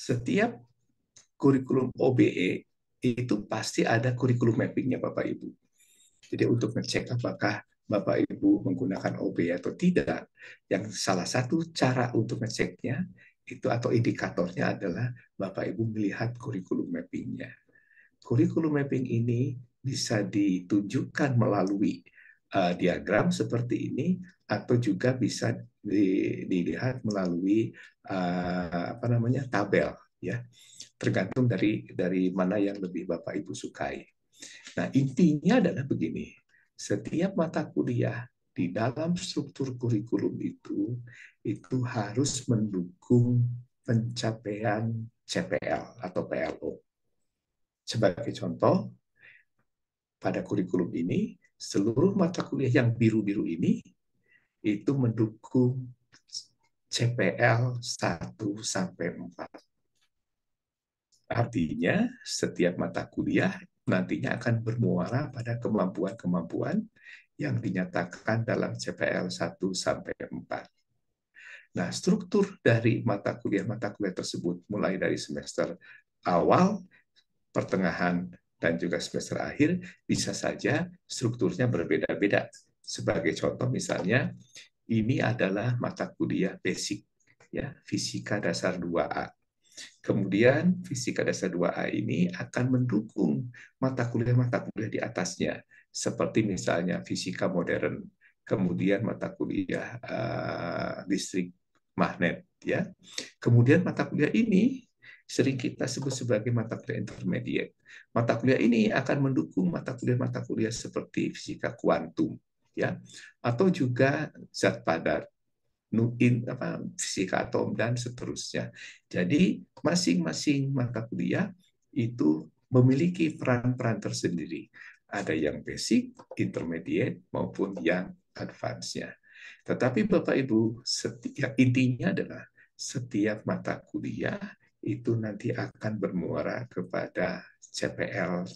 Setiap kurikulum OBE itu pasti ada kurikulum mappingnya Bapak Ibu. Jadi untuk ngecek apakah Bapak Ibu menggunakan OBE atau tidak, yang salah satu cara untuk ngeceknya itu atau indikatornya adalah Bapak Ibu melihat kurikulum mappingnya. Kurikulum mapping ini bisa ditunjukkan melalui diagram seperti ini atau juga bisa dilihat melalui apa namanya tabel ya, tergantung dari mana yang lebih Bapak Ibu sukai. Nah, intinya adalah begini. Setiap mata kuliah di dalam struktur kurikulum itu harus mendukung pencapaian CPL atau PLO. Sebagai contoh, pada kurikulum ini, seluruh mata kuliah yang biru-biru ini itu mendukung CPL 1 sampai 4. Artinya, setiap mata kuliah nantinya akan bermuara pada kemampuan-kemampuan yang dinyatakan dalam CPL 1 sampai 4. Nah, struktur dari mata kuliah tersebut mulai dari semester awal, pertengahan, dan juga semester akhir bisa saja strukturnya berbeda-beda. Sebagai contoh misalnya, ini adalah mata kuliah basic, ya, fisika dasar 2A. Kemudian fisika dasar 2A ini akan mendukung mata kuliah-mata kuliah di atasnya, seperti misalnya fisika modern, kemudian mata kuliah listrik magnet, ya. Kemudian mata kuliah ini sering kita sebut sebagai mata kuliah intermediate. Mata kuliah ini akan mendukung mata kuliah seperti fisika kuantum, ya, atau juga zat padat, fisika atom, dan seterusnya. Jadi masing-masing mata kuliah itu memiliki peran-peran tersendiri. Ada yang basic, intermediate, maupun yang advance-nya. Tetapi Bapak Ibu, intinya adalah setiap mata kuliah itu nanti akan bermuara kepada CPL.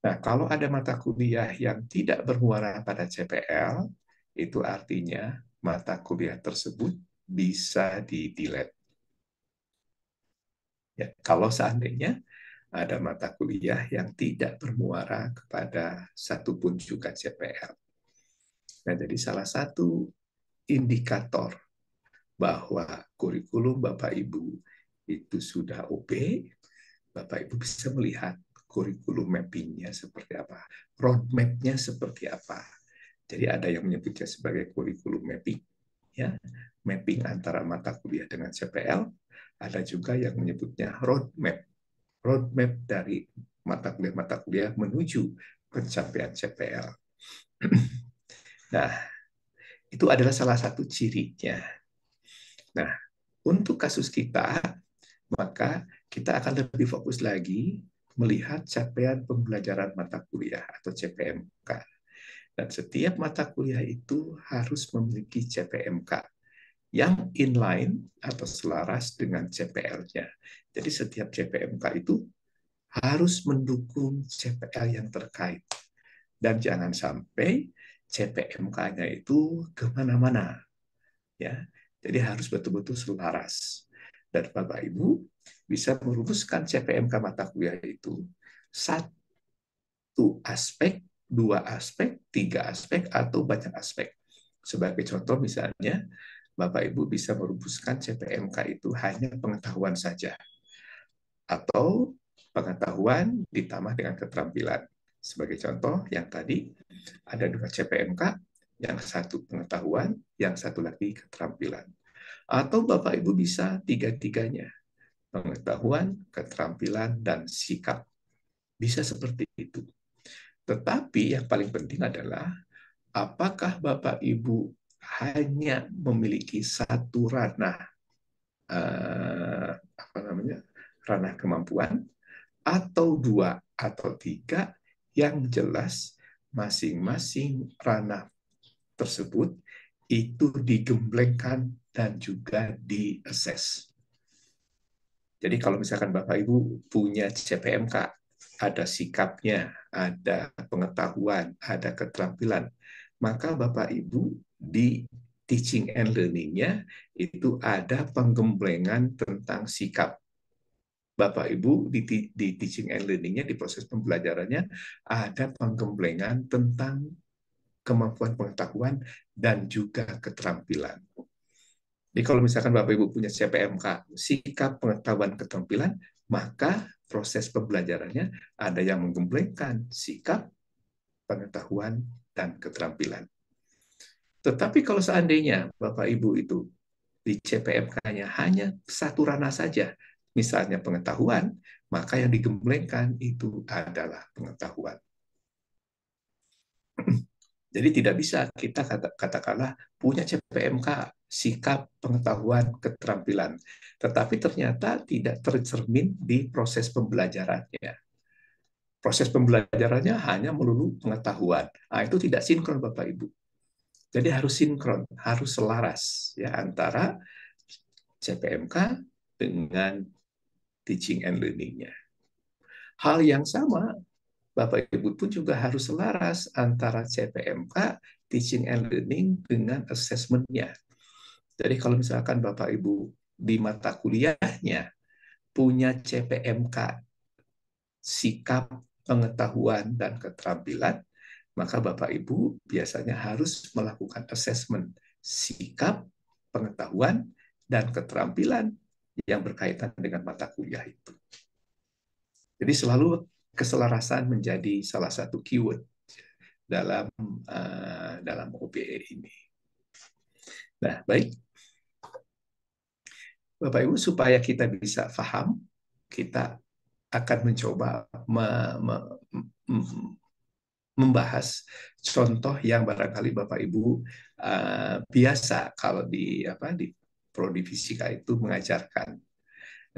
Nah, kalau ada mata kuliah yang tidak bermuara pada CPL, itu artinya mata kuliah tersebut bisa di-delete. Ya, kalau seandainya ada mata kuliah yang tidak bermuara kepada satupun juga CPL. Nah, jadi salah satu indikator bahwa kurikulum Bapak Ibu itu sudah OP, Bapak Ibu bisa melihat kurikulum mappingnya seperti apa, roadmap-nya seperti apa. Jadi ada yang menyebutnya sebagai kurikulum mapping, ya, mapping antara mata kuliah dengan CPL. Ada juga yang menyebutnya roadmap dari mata kuliah menuju pencapaian CPL. Nah, itu adalah salah satu cirinya. Nah, untuk kasus kita, maka kita akan lebih fokus lagi melihat capaian pembelajaran mata kuliah atau CPMK. Dan setiap mata kuliah itu harus memiliki CPMK yang inline atau selaras dengan CPL-nya. Jadi setiap CPMK itu harus mendukung CPL yang terkait. Dan jangan sampai CPMK-nya itu kemana-mana. Ya, jadi harus betul-betul selaras. Dan Bapak Ibu bisa merumuskan CPMK mata kuliah itu satu aspek, dua aspek, tiga aspek, atau banyak aspek. Sebagai contoh misalnya, Bapak Ibu bisa merumuskan CPMK itu hanya pengetahuan saja, atau pengetahuan ditambah dengan keterampilan. Sebagai contoh, yang tadi ada 2 CPMK, yang satu pengetahuan, yang satu lagi keterampilan. Atau Bapak Ibu bisa tiga-tiganya, pengetahuan, keterampilan, dan sikap. Bisa seperti itu. Tetapi yang paling penting adalah apakah Bapak Ibu hanya memiliki satu ranah ranah kemampuan, atau 2 atau 3 yang jelas masing-masing ranah tersebut itu digemblengkan dan juga di-assess. Jadi kalau misalkan Bapak Ibu punya CPMK, ada sikapnya, ada pengetahuan, ada keterampilan, maka Bapak Ibu teaching and learning-nya itu ada penggemblengan tentang sikap. Bapak Ibu di teaching and learning-nya, di proses pembelajarannya ada penggemblengan tentang kemampuan pengetahuan dan juga keterampilan. Jadi kalau misalkan Bapak Ibu punya CPMK, sikap pengetahuan keterampilan, maka proses pembelajarannya ada yang menggemblengkan sikap, pengetahuan, dan keterampilan. Tetapi kalau seandainya Bapak Ibu itu di CPMK-nya hanya satu ranah saja, misalnya pengetahuan, maka yang digemblengkan itu adalah pengetahuan. Jadi tidak bisa kita katakanlah punya CPMK, sikap, pengetahuan, keterampilan, tetapi ternyata tidak tercermin di proses pembelajarannya. Proses pembelajarannya hanya melulu pengetahuan. Nah, itu tidak sinkron Bapak Ibu. Jadi harus sinkron, harus selaras ya antara CPMK dengan teaching and learning-nya. Hal yang sama, Bapak Ibu pun juga harus selaras antara CPMK, teaching and learning dengan assessment-nya. Jadi kalau misalkan Bapak Ibu di mata kuliahnya punya CPMK, sikap, pengetahuan, dan keterampilan, maka Bapak Ibu biasanya harus melakukan assessment sikap, pengetahuan, dan keterampilan yang berkaitan dengan mata kuliah itu. Jadi selalu keselarasan menjadi salah satu keyword dalam OBE ini. Nah, baik. Bapak Ibu, supaya kita bisa paham, kita akan mencoba membahas contoh yang barangkali Bapak Ibu biasa kalau di prodi fisika itu mengajarkan.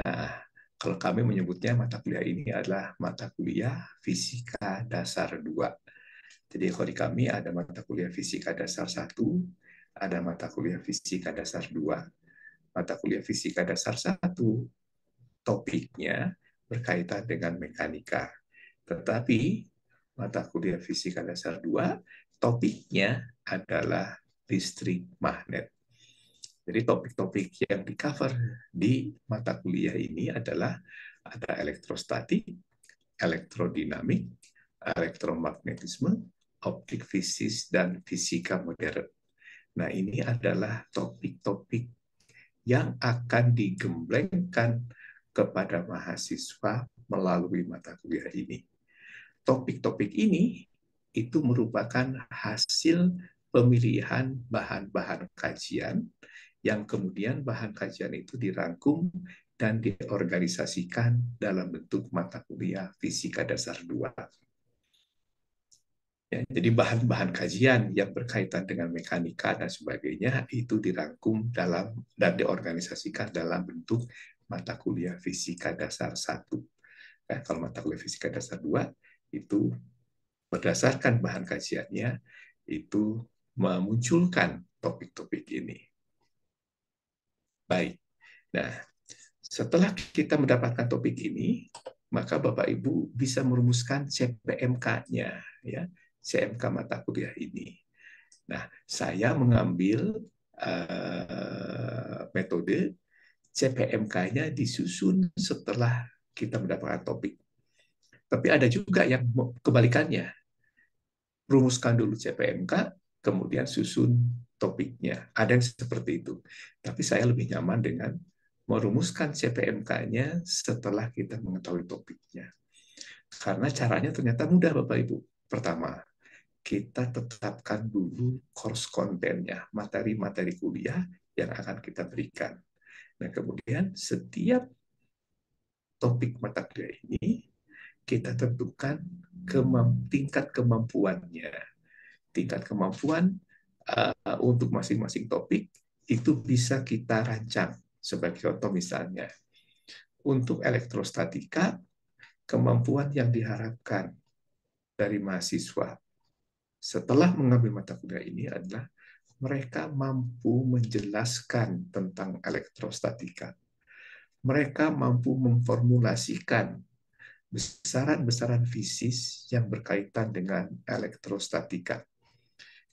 Nah, kalau kami menyebutnya mata kuliah ini adalah mata kuliah fisika dasar 2. Jadi kalau di kami ada mata kuliah fisika dasar 1, ada mata kuliah fisika dasar 2. Mata kuliah fisika dasar 1 topiknya berkaitan dengan mekanika. Tetapi mata kuliah fisika dasar 2 topiknya adalah listrik magnet. Jadi topik-topik yang di-cover di mata kuliah ini adalah ada elektrostatik, elektrodinamik, elektromagnetisme, optik fisis, dan fisika modern. Nah, ini adalah topik-topik yang akan digemblengkan kepada mahasiswa melalui mata kuliah ini. Topik-topik ini itu merupakan hasil pemilihan bahan-bahan kajian yang kemudian bahan kajian itu dirangkum dan diorganisasikan dalam bentuk mata kuliah fisika dasar 2. Ya, jadi bahan-bahan kajian yang berkaitan dengan mekanika dan sebagainya itu dirangkum dan diorganisasikan dalam bentuk mata kuliah fisika dasar 1. Nah, kalau mata kuliah fisika dasar 2 itu berdasarkan bahan kajiannya itu memunculkan topik-topik ini. Baik. Nah, setelah kita mendapatkan topik ini, maka Bapak Ibu bisa merumuskan CPMK-nya, ya, CMK mata kuliah ini. Nah, saya mengambil metode CPMK-nya disusun setelah kita mendapatkan topik. Tapi ada juga yang kebalikannya. Rumuskan dulu CPMK, kemudian susun topiknya. Ada yang seperti itu. Tapi saya lebih nyaman dengan merumuskan CPMK-nya setelah kita mengetahui topiknya. Karena caranya ternyata mudah, Bapak Ibu. Pertama, kita tetapkan dulu course kontennya, materi-materi kuliah yang akan kita berikan. Nah, kemudian setiap topik mata kuliah ini kita tentukan tingkat kemampuannya. Tingkat kemampuan untuk masing-masing topik itu bisa kita rancang. Sebagai contoh misalnya, untuk elektrostatika, kemampuan yang diharapkan dari mahasiswa setelah mengambil mata kuliah ini adalah mereka mampu menjelaskan tentang elektrostatika. Mereka mampu memformulasikan besaran-besaran fisis yang berkaitan dengan elektrostatika.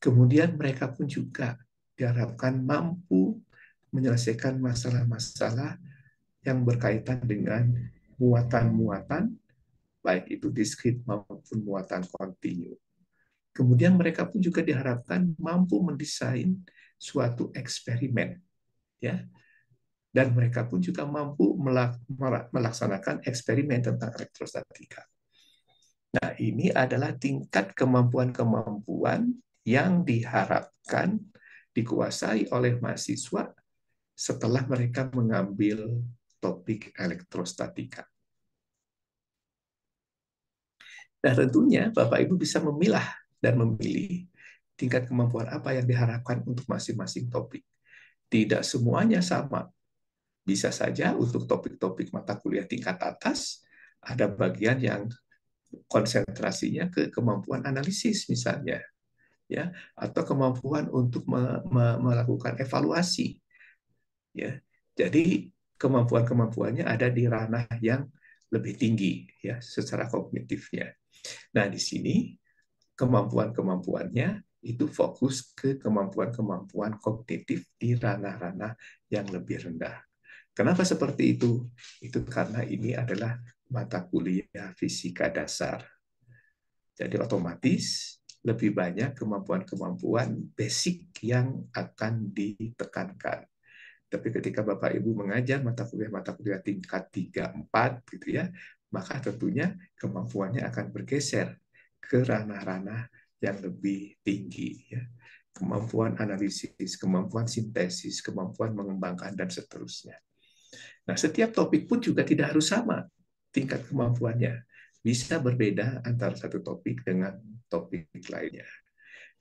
Kemudian mereka pun juga diharapkan mampu menyelesaikan masalah-masalah yang berkaitan dengan muatan-muatan, baik itu diskrit maupun muatan kontinu. Kemudian mereka pun juga diharapkan mampu mendesain suatu eksperimen, ya, dan mereka pun juga mampu melaksanakan eksperimen tentang elektrostatika. Nah, ini adalah tingkat kemampuan-kemampuan yang diharapkan dikuasai oleh mahasiswa setelah mereka mengambil topik elektrostatika. Nah, tentunya Bapak Ibu bisa memilah dan memilih tingkat kemampuan apa yang diharapkan untuk masing-masing topik. Tidak semuanya sama. Bisa saja untuk topik-topik mata kuliah tingkat atas, ada bagian yang konsentrasinya ke kemampuan analisis misalnya, ya, atau kemampuan untuk melakukan evaluasi, ya. Jadi kemampuan-kemampuannya ada di ranah yang lebih tinggi, ya, secara kognitifnya. Nah, di sini kemampuan-kemampuannya itu fokus ke kemampuan-kemampuan kognitif di ranah-ranah yang lebih rendah. Kenapa seperti itu? Itu karena ini adalah mata kuliah fisika dasar. Jadi otomatis lebih banyak kemampuan-kemampuan basic yang akan ditekankan. Tapi ketika Bapak Ibu mengajar mata kuliah tingkat 3, 4 gitu ya, maka tentunya kemampuannya akan bergeser ke ranah-ranah yang lebih tinggi ya. Kemampuan analisis, kemampuan sintesis, kemampuan mengembangkan dan seterusnya. Nah, setiap topik pun juga tidak harus sama tingkat kemampuannya. Bisa berbeda antara satu topik dengan topik lainnya.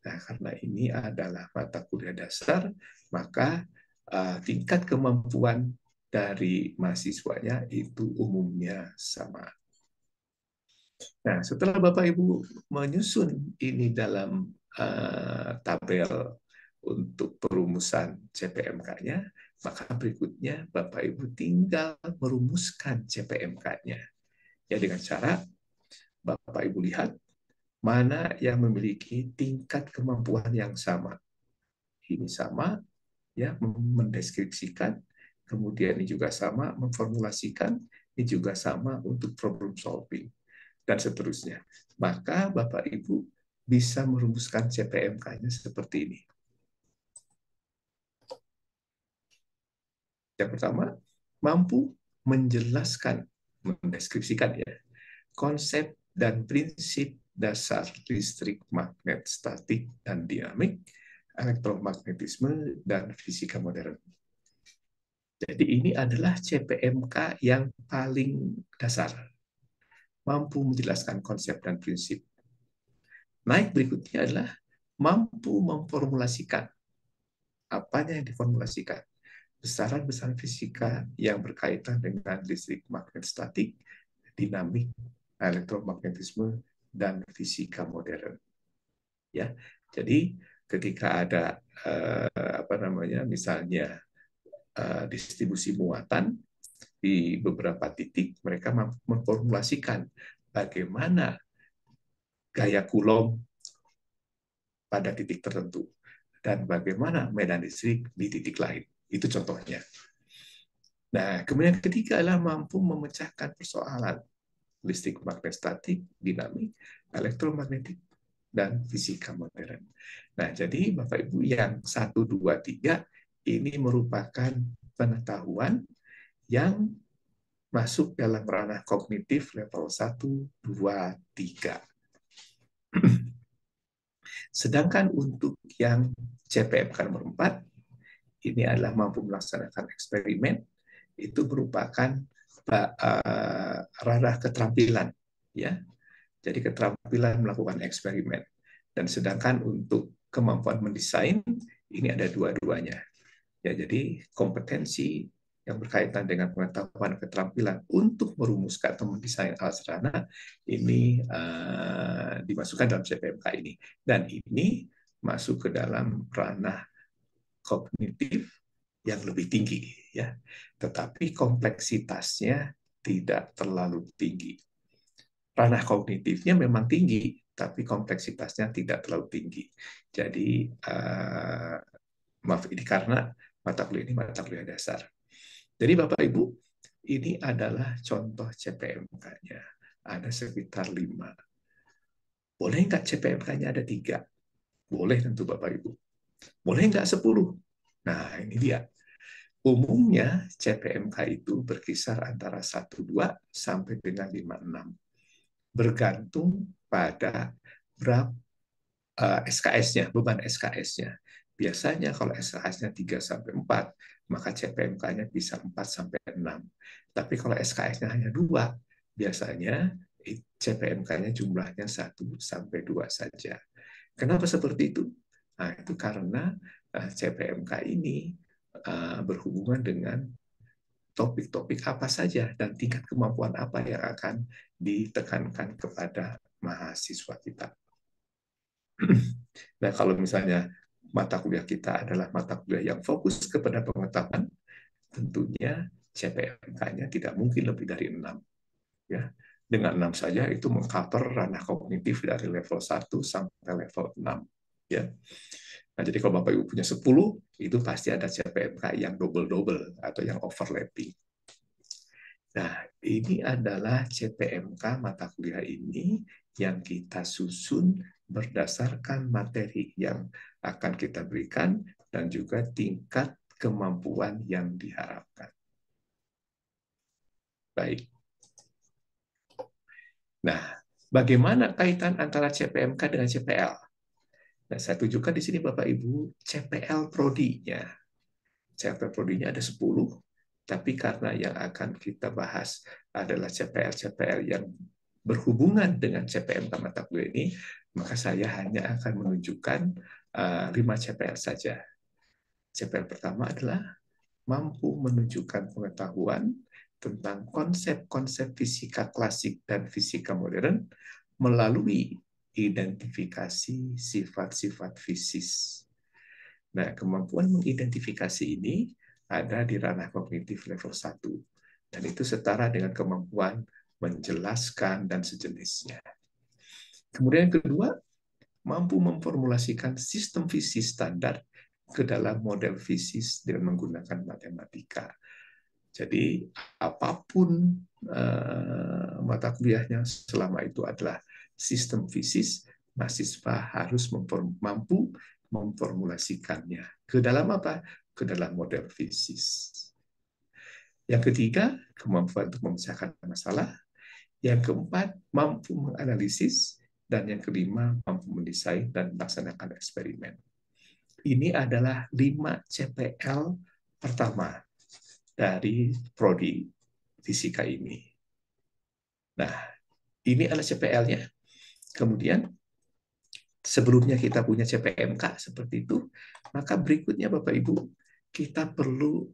Nah, karena ini adalah mata kuliah dasar, maka tingkat kemampuan dari mahasiswanya itu umumnya sama. Nah, setelah Bapak Ibu menyusun ini dalam tabel untuk perumusan CPMK-nya, maka berikutnya Bapak Ibu tinggal merumuskan CPMK-nya. Ya, dengan cara Bapak Ibu lihat mana yang memiliki tingkat kemampuan yang sama. Ini sama, ya, mendeskripsikan, kemudian ini juga sama, memformulasikan, ini juga sama untuk problem solving, dan seterusnya. Maka Bapak Ibu bisa merumuskan CPMK-nya seperti ini. Yang pertama, mampu menjelaskan, mendeskripsikan ya, konsep dan prinsip dasar listrik, magnet, statik, dan dinamik, elektromagnetisme, dan fisika modern. Jadi ini adalah CPMK yang paling dasar, mampu menjelaskan konsep dan prinsip. Naik berikutnya adalah mampu memformulasikan. Apanya yang diformulasikan? Besaran-besaran fisika yang berkaitan dengan listrik, magnet, statik, dinamik, elektromagnetisme, dan fisika modern. Ya, jadi ketika ada misalnya distribusi muatan di beberapa titik, mereka memformulasikan bagaimana gaya Coulomb pada titik tertentu dan bagaimana medan listrik di titik lain. Itu contohnya. Nah, kemudian ketiga adalah mampu memecahkan persoalan listrik, magnet, statik, dinamik, elektromagnetik, dan fisika modern. Nah, jadi Bapak Ibu yang 1, 2, 3 ini merupakan pengetahuan yang masuk dalam ranah kognitif level 1, 2, 3. Sedangkan untuk yang CPMK nomor 4, ini adalah mampu melaksanakan eksperimen, itu merupakan ranah keterampilan, ya. Jadi keterampilan melakukan eksperimen. Dan sedangkan untuk kemampuan mendesain, ini ada dua-duanya. Ya, jadi kompetensi yang berkaitan dengan pengetahuan keterampilan untuk merumuskan atau mendesain alat serana ini dimasukkan dalam CPMK ini. Dan ini masuk ke dalam ranah kognitif yang lebih tinggi, ya. Tetapi kompleksitasnya tidak terlalu tinggi. Ranah kognitifnya memang tinggi, tapi kompleksitasnya tidak terlalu tinggi. Jadi Maaf, ini karena mata kuliah ini mata kuliah dasar. Jadi Bapak Ibu, ini adalah contoh CPMK-nya. Ada sekitar 5. Boleh nggak CPMK-nya ada 3? Boleh tentu Bapak Ibu. Boleh nggak 10? Nah, ini dia. Umumnya CPMK itu berkisar antara 12 sampai dengan 56. Bergantung pada berapa SKS-nya, beban SKS-nya. Biasanya kalau SKS-nya 3 sampai 4, maka CPMK-nya bisa 4 sampai 6. Tapi kalau SKS-nya hanya 2, biasanya CPMK-nya jumlahnya 1 sampai 2 saja. Kenapa seperti itu? Nah, itu karena CPMK ini berhubungan dengan topik-topik apa saja dan tingkat kemampuan apa yang akan ditekankan kepada mahasiswa kita. Nah, kalau misalnya mata kuliah kita adalah mata kuliah yang fokus kepada pengetahuan, tentunya CPMK-nya tidak mungkin lebih dari 6. Ya. Dengan 6 saja itu mengcover ranah kognitif dari level 1 sampai level 6. Ya. Nah, jadi kalau Bapak Ibu punya 10, itu pasti ada CPMK yang double-double atau yang overlapping. Nah, ini adalah CPMK mata kuliah ini yang kita susun berdasarkan materi yang akan kita berikan dan juga tingkat kemampuan yang diharapkan. Baik. Nah, bagaimana kaitan antara CPMK dengan CPL? Nah, saya tunjukkan di sini Bapak Ibu CPL prodinya. CPL prodinya ada 10, tapi karena yang akan kita bahas adalah CPL-CPL yang berhubungan dengan CPMK mata kuliah ini, maka saya hanya akan menunjukkan 5 CPL saja. CPL pertama adalah mampu menunjukkan pengetahuan tentang konsep-konsep fisika klasik dan fisika modern melalui identifikasi sifat-sifat fisis. Nah, kemampuan mengidentifikasi ini ada di ranah kognitif level 1. Dan itu setara dengan kemampuan menjelaskan dan sejenisnya. Kemudian yang kedua, mampu memformulasikan sistem fisis standar ke dalam model fisis dengan menggunakan matematika. Jadi apapun mata kuliahnya selama itu adalah sistem fisis, mahasiswa harus mampu memformulasikannya. Ke dalam apa? Ke dalam model fisis. Yang ketiga, kemampuan untuk memecahkan masalah. Yang keempat, mampu menganalisis. Dan yang kelima, mampu mendesain dan melaksanakan eksperimen. Ini adalah 5 CPL pertama dari prodi fisika ini. Nah, ini adalah CPL-nya. Kemudian, sebelumnya kita punya CPMK seperti itu, maka berikutnya Bapak Ibu, kita perlu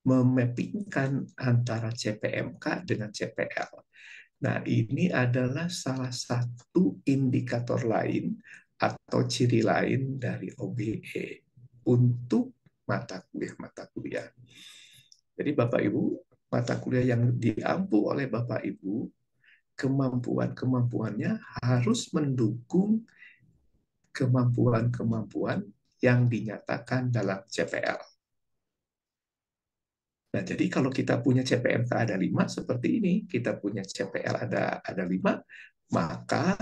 memappingkan antara CPMK dengan CPL. Nah, ini adalah salah satu indikator lain atau ciri lain dari OBE untuk mata kuliah. Jadi Bapak Ibu, mata kuliah yang diampu oleh Bapak Ibu, kemampuan-kemampuannya harus mendukung kemampuan-kemampuan yang dinyatakan dalam CPL. Nah, jadi kalau kita punya CPMK ada 5 seperti ini, kita punya CPL ada 5, maka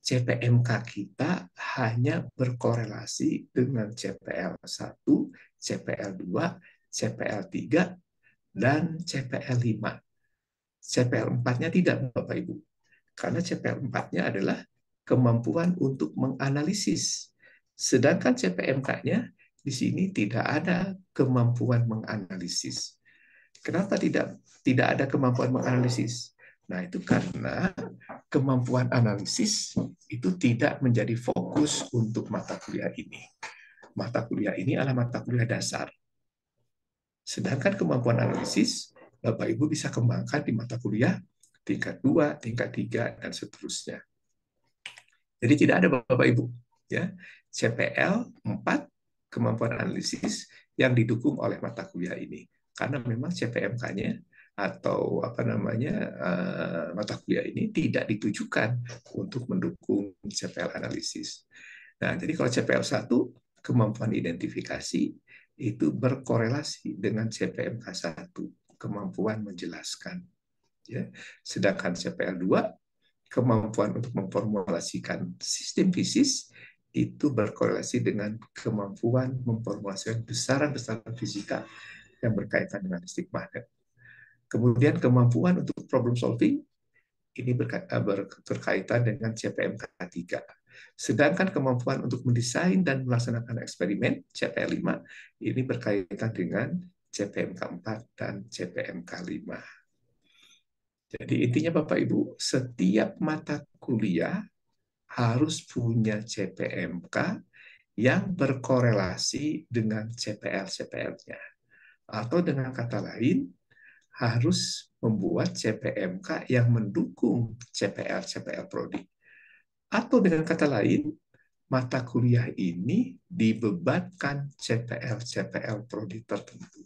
CPMK kita hanya berkorelasi dengan CPL 1, CPL 2, CPL 3, dan CPL 5. CPL 4-nya tidak, Bapak Ibu. Karena CPL 4-nya adalah kemampuan untuk menganalisis. Sedangkan CPMK-nya di sini tidak ada kemampuan menganalisis. Kenapa tidak ada kemampuan menganalisis? Nah, itu karena kemampuan analisis itu tidak menjadi fokus untuk mata kuliah ini. Mata kuliah ini adalah mata kuliah dasar. Sedangkan kemampuan analisis, Bapak Ibu bisa kembangkan di mata kuliah tingkat 2, tingkat 3, dan seterusnya. Jadi tidak ada Bapak Ibu. Ya, CPL 4, kemampuan analisis yang didukung oleh mata kuliah ini. Karena memang CPMK-nya atau mata kuliah ini tidak ditujukan untuk mendukung CPL analisis. Nah, jadi kalau CPL 1, kemampuan identifikasi itu berkorelasi dengan CPMK1, kemampuan menjelaskan. Ya. Sedangkan CPL2, kemampuan untuk memformulasikan sistem fisis, itu berkorelasi dengan kemampuan memformulasikan besaran-besaran fisika yang berkaitan dengan listrik magnet. Kemudian kemampuan untuk problem solving, ini berkaitan dengan CPMK3. Sedangkan kemampuan untuk mendesain dan melaksanakan eksperimen, CPL5, ini berkaitan dengan CPMK4 dan CPMK5. Jadi intinya Bapak Ibu, setiap mata kuliah harus punya CPMK yang berkorelasi dengan CPL-CPL-nya. Atau dengan kata lain, harus membuat CPMK yang mendukung CPL-CPL Prodi. Atau dengan kata lain, mata kuliah ini dibebankan CPL-CPL Prodi tertentu.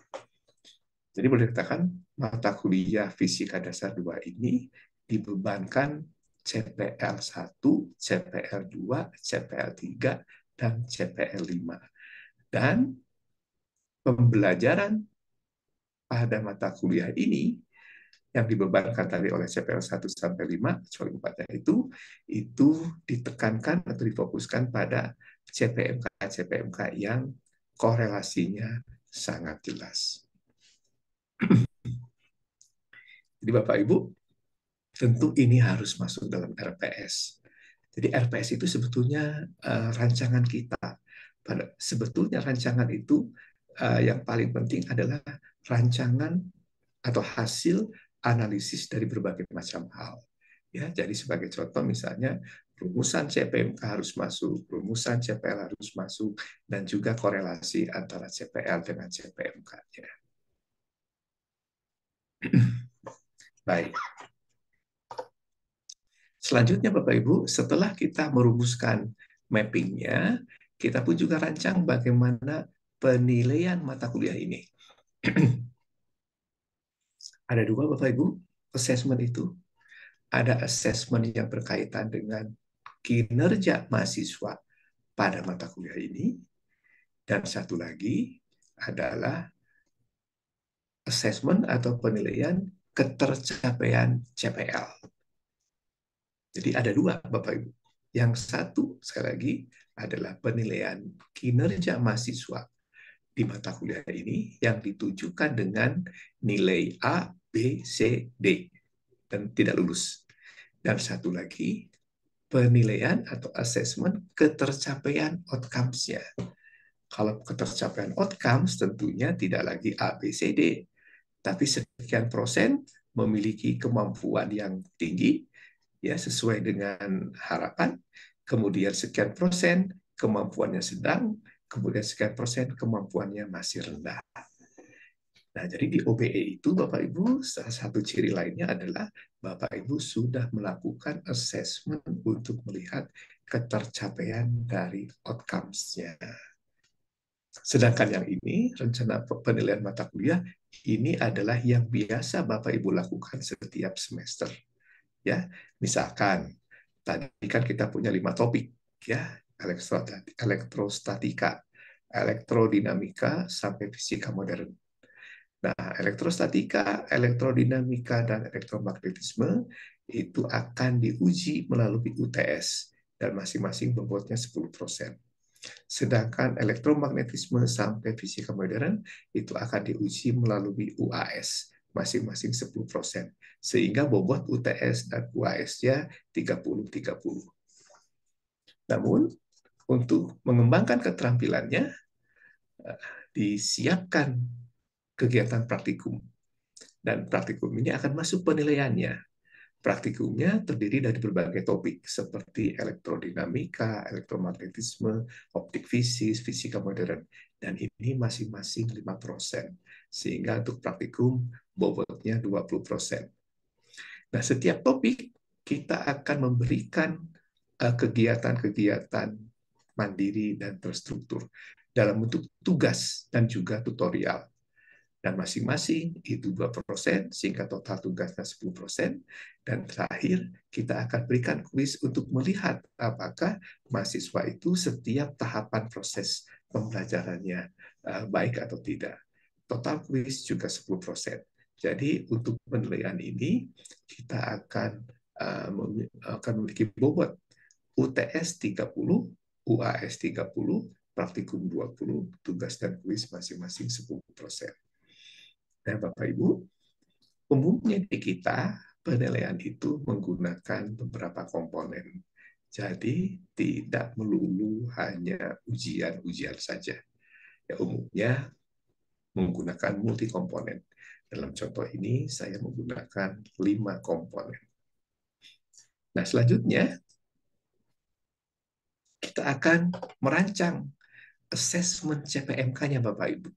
Jadi boleh dikatakan mata kuliah Fisika Dasar 2 ini dibebankan CPL1, CPL2, CPL3, dan CPL5. Dan pembelajaran pada mata kuliah ini yang dibebankan tadi oleh CPL 1 sampai 5, kecuali 4-nya itu ditekankan atau difokuskan pada CPMK yang korelasinya sangat jelas. Jadi Bapak Ibu, tentu ini harus masuk dalam RPS. Jadi RPS itu sebetulnya rancangan kita. Sebetulnya rancangan itu yang paling penting adalah rancangan atau hasil analisis dari berbagai macam hal. Ya, jadi sebagai contoh misalnya rumusan CPMK harus masuk, rumusan CPL harus masuk, dan juga korelasi antara CPL dengan CPMK. Ya. Baik. Selanjutnya Bapak Ibu, setelah kita merumuskan mappingnya, kita pun juga rancang bagaimana penilaian mata kuliah ini. Ada dua Bapak Ibu, assessment itu. Ada assessment yang berkaitan dengan kinerja mahasiswa pada mata kuliah ini, dan satu lagi adalah assessment atau penilaian ketercapaian CPL. Jadi ada dua Bapak Ibu. Yang satu, sekali lagi, adalah penilaian kinerja mahasiswa di mata kuliah ini yang ditujukan dengan nilai A, B, C, D, dan tidak lulus. Dan satu lagi, penilaian atau assessment ketercapaian outcomes-nya. Kalau ketercapaian outcomes tentunya tidak lagi A, B, C, D, tapi sekian persen memiliki kemampuan yang tinggi, ya sesuai dengan harapan, kemudian sekian persen kemampuannya sedang, kemudian sekian persen kemampuannya masih rendah. Nah, jadi di OBE itu Bapak Ibu, salah satu ciri lainnya adalah Bapak Ibu sudah melakukan assessment untuk melihat ketercapaian dari outcomes-nya. Sedangkan yang ini, rencana penilaian mata kuliah, ini adalah yang biasa Bapak Ibu lakukan setiap semester. Ya, misalkan tadi kan kita punya 5 topik, ya, elektrostatika, elektrodinamika, sampai fisika modern. Nah, elektrostatika, elektrodinamika, dan elektromagnetisme itu akan diuji melalui UTS, dan masing-masing bobotnya 10%. Sedangkan elektromagnetisme sampai fisika modern itu akan diuji melalui UAS, masing-masing 10%. Sehingga bobot UTS dan UAS-nya 30-30. Namun, untuk mengembangkan keterampilannya, disiapkan kegiatan praktikum. Dan praktikum ini akan masuk penilaiannya. Praktikumnya terdiri dari berbagai topik seperti elektrodinamika, elektromagnetisme, optik fisis, fisika modern. Dan ini masing-masing 5%. Sehingga untuk praktikum bobotnya 20%. Nah, setiap topik kita akan memberikan kegiatan-kegiatan mandiri dan terstruktur dalam bentuk tugas dan juga tutorial. Dan masing-masing itu 2%, sehingga total tugasnya 10%. Dan terakhir, kita akan berikan kuis untuk melihat apakah mahasiswa itu setiap tahapan proses pembelajarannya baik atau tidak. Total kuis juga 10%. Jadi untuk penilaian ini kita akan memiliki bobot UTS 30, UAS 30, praktikum 20, tugas dan kuis masing-masing 10%. Nah, Bapak Ibu, umumnya di kita penilaian itu menggunakan beberapa komponen. Jadi tidak melulu hanya ujian-ujian saja. Ya, umumnya menggunakan multi komponen. Dalam contoh ini saya menggunakan 5 komponen. Nah, selanjutnya kita akan merancang assessment CPMK-nya Bapak Ibu.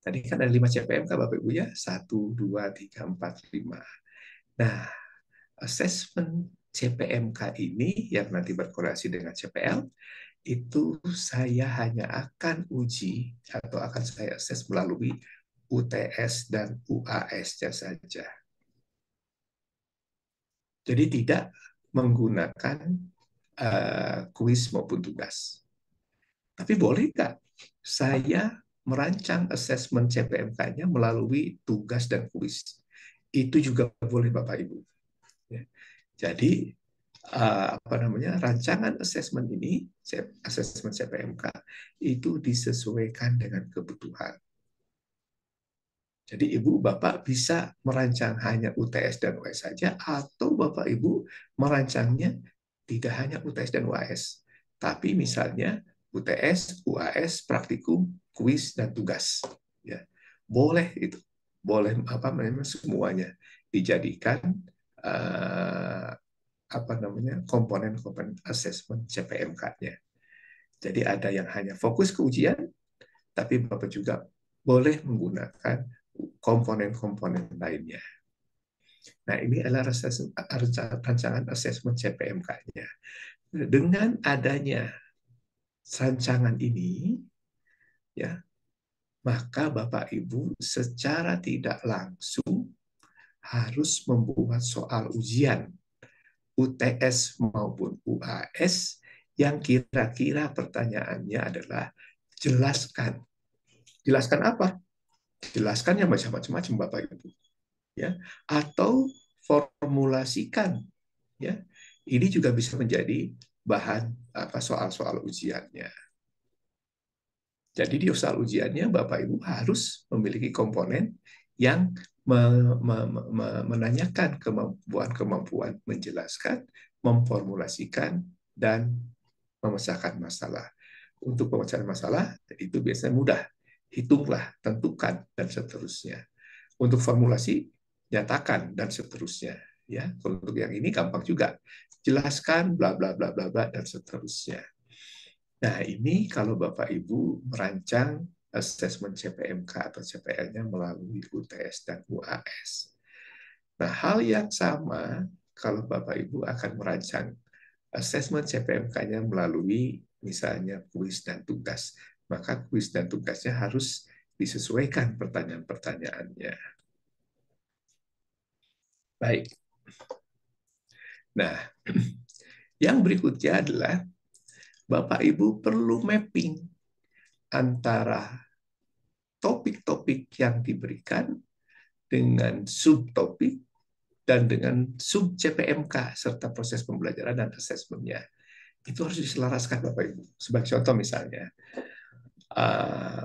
Tadi kan ada 5 CPMK Bapak Ibu ya, 1, 2, 3, 4, 5. Nah, assessment CPMK ini yang nanti berkorelasi dengan CPL, itu saya hanya akan uji atau akan saya assess melalui UTS dan UAS-nya saja. Jadi tidak menggunakan kuis maupun tugas. Tapi boleh nggak saya merancang assessment CPMK-nya melalui tugas dan kuis? Itu juga boleh Bapak Ibu. Ya. Jadi rancangan assessment ini, assessment CPMK itu disesuaikan dengan kebutuhan. Jadi Ibu Bapak bisa merancang hanya UTS dan UAS saja, atau Bapak Ibu merancangnya tidak hanya UTS dan UAS, tapi misalnya UTS, UAS, praktikum, kuis dan tugas. Ya, boleh itu, boleh semuanya dijadikan komponen-komponen assessment CPMK-nya. Jadi ada yang hanya fokus ke ujian, tapi Bapak juga boleh menggunakan komponen-komponen lainnya. Nah, ini adalah rancangan assessment CPMK-nya. Dengan adanya rancangan ini, ya, maka Bapak Ibu secara tidak langsung harus membuat soal ujian UTS maupun UAS yang kira-kira pertanyaannya adalah jelaskan. Jelaskan apa? Jelaskan yang macam-macam Bapak Ibu. Ya, atau formulasikan, ya. Ini juga bisa menjadi bahan soal-soal ujiannya. Jadi di soal ujiannya Bapak Ibu harus memiliki komponen yang menanyakan kemampuan menjelaskan, memformulasikan, dan memecahkan masalah. Untuk pemecahan masalah itu biasanya mudah, hitunglah, tentukan, dan seterusnya. Untuk formulasi, nyatakan, dan seterusnya. Ya, untuk yang ini gampang juga, jelaskan, bla bla bla bla bla, dan seterusnya. Nah, ini kalau Bapak Ibu merancang assessment CPMK atau CPL-nya melalui UTS dan UAS. Nah, hal yang sama kalau Bapak Ibu akan merancang assessment CPMK-nya melalui misalnya kuis dan tugas. Maka kuis dan tugasnya harus disesuaikan pertanyaan-pertanyaannya. Baik. Nah, yang berikutnya adalah Bapak Ibu perlu mapping antara topik-topik yang diberikan dengan subtopik dan dengan sub CPMK serta proses pembelajaran dan asesmennya. Itu harus diselaraskan Bapak Ibu. Sebagai contoh misalnya,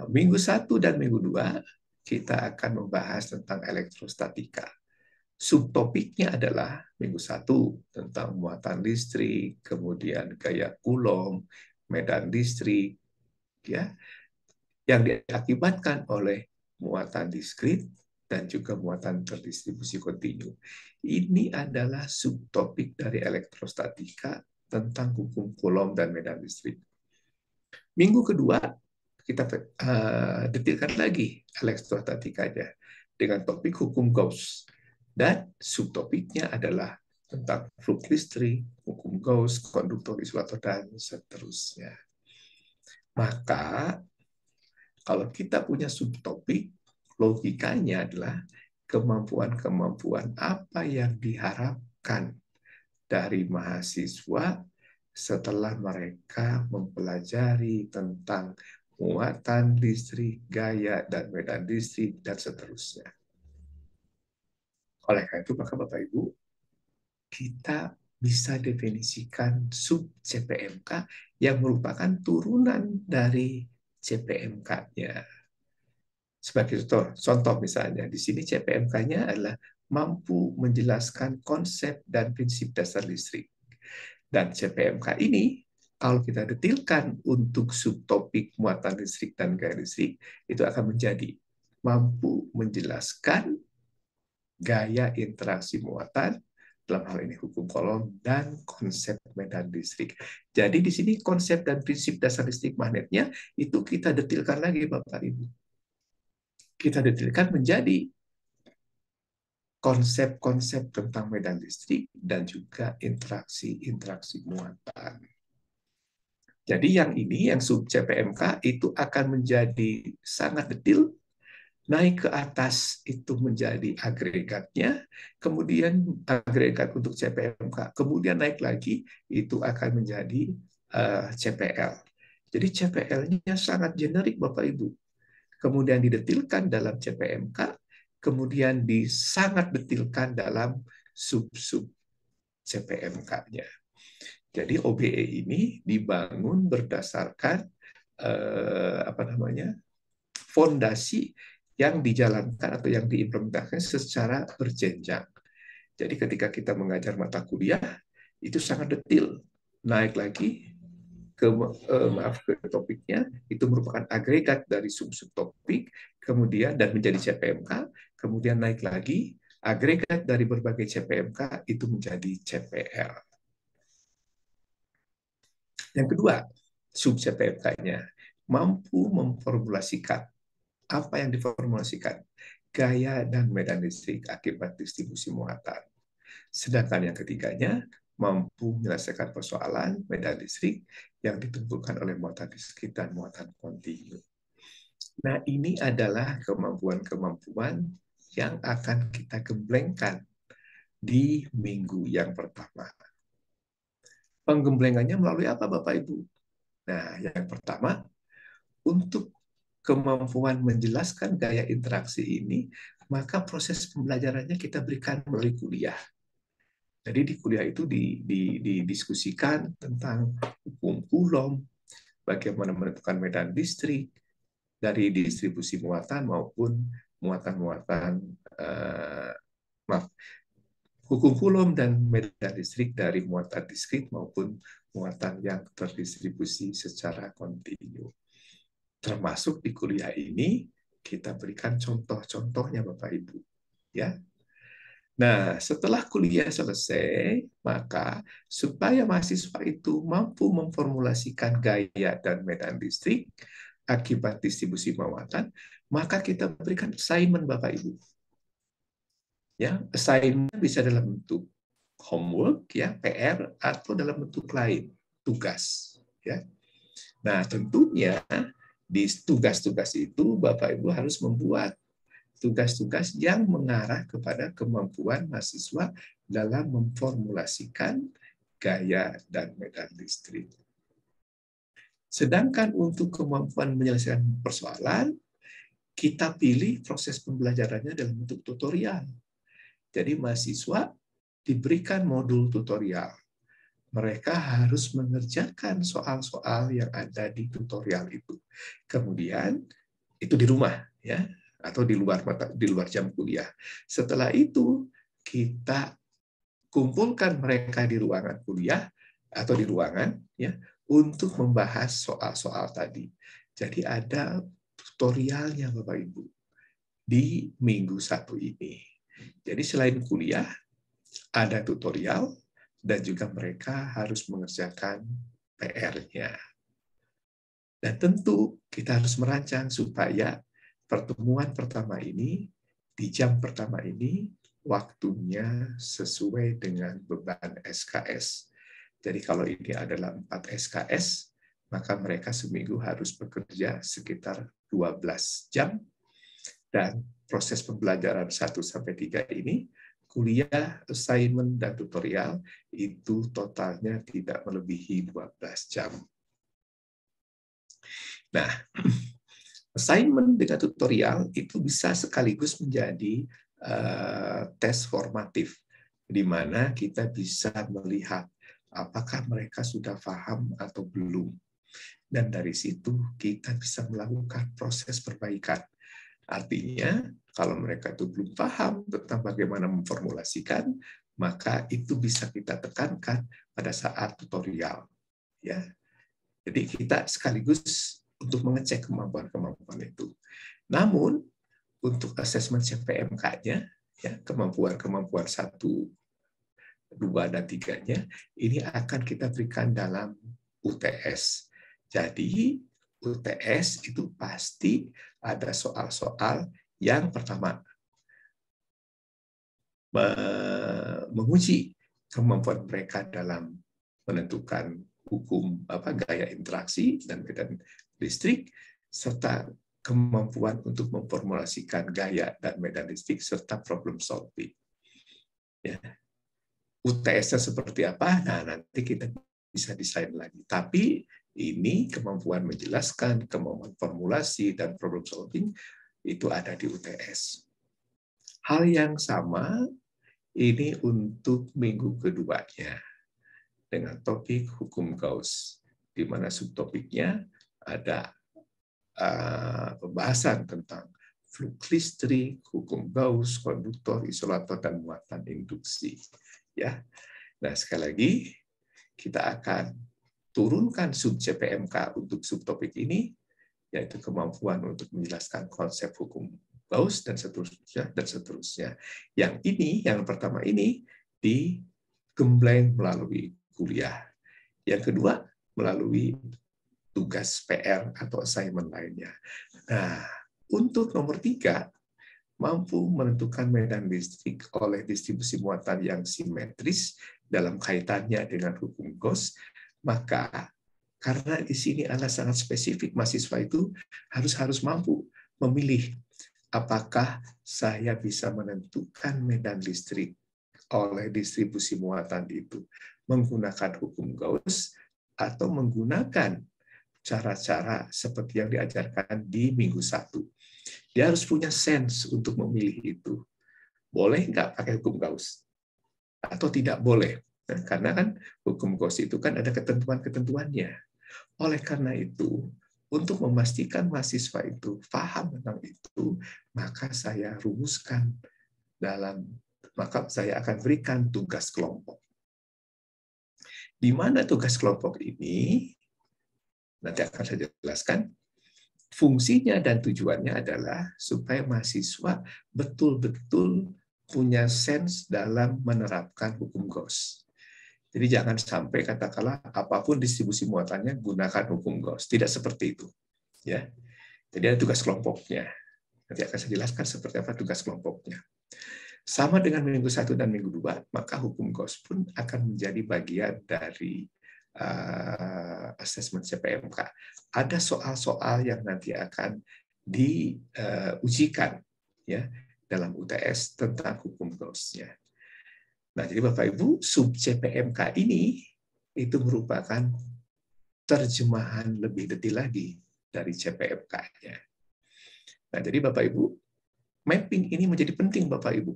minggu 1 dan minggu 2 kita akan membahas tentang elektrostatika. Subtopiknya adalah minggu 1 tentang muatan listrik, kemudian gaya Coulomb, medan listrik, ya, yang diakibatkan oleh muatan diskrit dan juga muatan terdistribusi kontinu. Ini adalah subtopik dari elektrostatika tentang hukum Coulomb dan medan listrik. Minggu kedua kita detilkan lagi elektrostatikanya dengan topik hukum Gauss, dan subtopiknya adalah tentang flux listrik, hukum Gauss, konduktor, isolator, dan seterusnya. Maka kalau kita punya subtopik, logikanya adalah kemampuan-kemampuan apa yang diharapkan dari mahasiswa setelah mereka mempelajari tentang muatan listrik, gaya dan medan listrik, dan seterusnya. Oleh karena itu, maka Bapak Ibu, kita bisa definisikan sub CPMK yang merupakan turunan dari CPMK-nya. Sebagai contoh misalnya, di sini CPMK-nya adalah mampu menjelaskan konsep dan prinsip dasar listrik. Dan CPMK ini, kalau kita detilkan untuk subtopik muatan listrik dan gaya listrik, itu akan menjadi mampu menjelaskan gaya interaksi muatan, dalam hal ini hukum Coulomb, dan konsep medan listrik. Jadi di sini konsep dan prinsip dasar listrik magnetnya itu kita detilkan lagi Bapak Ibu. Kita detilkan menjadi konsep-konsep tentang medan listrik dan juga interaksi-interaksi muatan. Jadi yang ini, yang sub CPMK itu akan menjadi sangat detail, naik ke atas itu menjadi agregatnya, kemudian agregat untuk CPMK, kemudian naik lagi itu akan menjadi CPL. Jadi CPL-nya sangat generik Bapak Ibu. Kemudian didetilkan dalam CPMK, kemudian sangat detilkan dalam sub-sub CPMK-nya. Jadi OBE ini dibangun berdasarkan fondasi yang dijalankan atau yang diimplementasikan secara berjenjang. Jadi ketika kita mengajar mata kuliah itu sangat detail. Naik lagi ke topiknya, itu merupakan agregat dari sub-sub topik, kemudian dan menjadi CPMK, kemudian naik lagi agregat dari berbagai CPMK itu menjadi CPL. Yang kedua, sub CPMK-nya mampu memformulasikan apa yang diformulasikan, gaya dan medan listrik akibat distribusi muatan. Sedangkan yang ketiganya mampu menyelesaikan persoalan medan listrik yang ditentukan oleh muatan diskrit dan muatan kontinu. Nah, ini adalah kemampuan-kemampuan yang akan kita gemblengkan di minggu yang pertama. Penggemblengannya melalui apa, Bapak Ibu? Nah, yang pertama, untuk kemampuan menjelaskan gaya interaksi ini, maka proses pembelajarannya kita berikan melalui kuliah. Jadi di kuliah itu didiskusikan tentang hukum Coulomb, bagaimana menentukan medan listrik dari distribusi muatan maupun muatan-muatan hukum Coulomb dan medan listrik dari muatan diskrit maupun muatan yang terdistribusi secara kontinu. Termasuk di kuliah ini kita berikan contoh-contohnya Bapak Ibu, ya. Nah, setelah kuliah selesai, maka supaya mahasiswa itu mampu memformulasikan gaya dan medan listrik akibat distribusi muatan, maka kita berikan assignment Bapak Ibu. Ya, assignment bisa dalam bentuk homework, ya, PR, atau dalam bentuk lain, tugas. Ya. Nah, tentunya di tugas-tugas itu Bapak Ibu harus membuat tugas-tugas yang mengarah kepada kemampuan mahasiswa dalam memformulasikan gaya dan medan listrik. Sedangkan untuk kemampuan menyelesaikan persoalan, kita pilih proses pembelajarannya dalam bentuk tutorial. Jadi mahasiswa diberikan modul tutorial. Mereka harus mengerjakan soal-soal yang ada di tutorial itu. Kemudian itu di rumah, ya, atau di luar jam kuliah. Setelah itu kita kumpulkan mereka di ruangan kuliah atau di ruangan, ya, untuk membahas soal-soal tadi. Jadi ada tutorialnya Bapak Ibu di minggu 1 ini. Jadi selain kuliah ada tutorial dan juga mereka harus mengerjakan PR-nya. Dan tentu kita harus merancang supaya pertemuan pertama ini, di jam pertama ini, waktunya sesuai dengan beban SKS. Jadi kalau ini adalah 4 SKS, maka mereka seminggu harus bekerja sekitar 12 jam, dan proses pembelajaran 1-3 ini kuliah, assignment, dan tutorial itu totalnya tidak melebihi 12 jam. Nah, assignment dengan tutorial itu bisa sekaligus menjadi tes formatif, di mana kita bisa melihat apakah mereka sudah paham atau belum. Dan dari situ kita bisa melakukan proses perbaikan. Artinya, kalau mereka itu belum paham tentang bagaimana memformulasikan, maka itu bisa kita tekankan pada saat tutorial. Ya, jadi kita sekaligus untuk mengecek kemampuan-kemampuan itu. Namun, untuk asesmen CPMK-nya, ya, kemampuan-kemampuan 1, 2, dan 3-nya, ini akan kita berikan dalam UTS. Jadi, UTS itu pasti ada soal-soal yang pertama, menguji kemampuan mereka dalam menentukan hukum gaya interaksi dan medan listrik, serta kemampuan untuk memformulasikan gaya dan medan listrik serta problem solving. Ya. UTS-nya seperti apa? Nah, nanti kita bisa desain lagi. Tapi ini kemampuan menjelaskan, kemampuan formulasi, dan problem solving itu ada di UTS. Hal yang sama ini untuk minggu keduanya dengan topik hukum Gauss, di mana subtopiknya ada pembahasan tentang flux listrik, hukum Gauss, konduktor, isolator, dan muatan induksi. Ya, nah sekali lagi kita akan turunkan sub CPMK untuk subtopik ini, yaitu kemampuan untuk menjelaskan konsep hukum Gauss dan seterusnya dan seterusnya. Yang ini, yang pertama ini digembleng melalui kuliah. Yang kedua melalui tugas PR atau assignment lainnya. Nah, untuk nomor 3, mampu menentukan medan listrik oleh distribusi muatan yang simetris dalam kaitannya dengan hukum Gauss, maka karena di sini adalah sangat spesifik, mahasiswa itu harus mampu memilih apakah saya bisa menentukan medan listrik oleh distribusi muatan itu menggunakan hukum Gauss atau menggunakan cara-cara seperti yang diajarkan di minggu 1. Dia harus punya sense untuk memilih itu. Boleh nggak pakai hukum Gauss? Atau tidak boleh? Nah, karena kan hukum Gauss itu kan ada ketentuan-ketentuannya. Oleh karena itu, untuk memastikan mahasiswa itu paham tentang itu, maka saya rumuskan maka saya akan berikan tugas kelompok. Di mana tugas kelompok ini nanti akan saya jelaskan. Fungsinya dan tujuannya adalah supaya mahasiswa betul-betul punya sense dalam menerapkan hukum Gauss. Jadi jangan sampai katakanlah apapun distribusi muatannya gunakan hukum Gauss. Tidak seperti itu. Ya. Jadi ada tugas kelompoknya. Nanti akan saya jelaskan seperti apa tugas kelompoknya. Sama dengan minggu 1 dan minggu 2, maka hukum Gauss pun akan menjadi bagian dari asesmen CPMK. Ada soal-soal yang nanti akan diujikan ya dalam UTS tentang hukum Gauss-nya. Nah, jadi Bapak Ibu, sub CPMK ini itu merupakan terjemahan lebih detail lagi dari CPMK-nya. Nah, jadi Bapak Ibu, mapping ini menjadi penting Bapak Ibu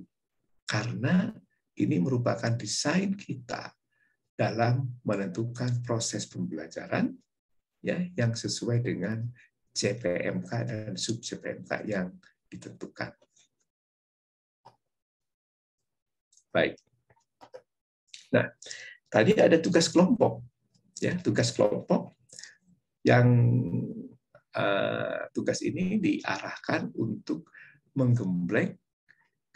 karena ini merupakan desain kita dalam menentukan proses pembelajaran ya yang sesuai dengan CPMK dan sub CPMK yang ditentukan. Baik. Nah, tadi ada tugas kelompok ya, tugas kelompok yang tugas ini diarahkan untuk menggembleng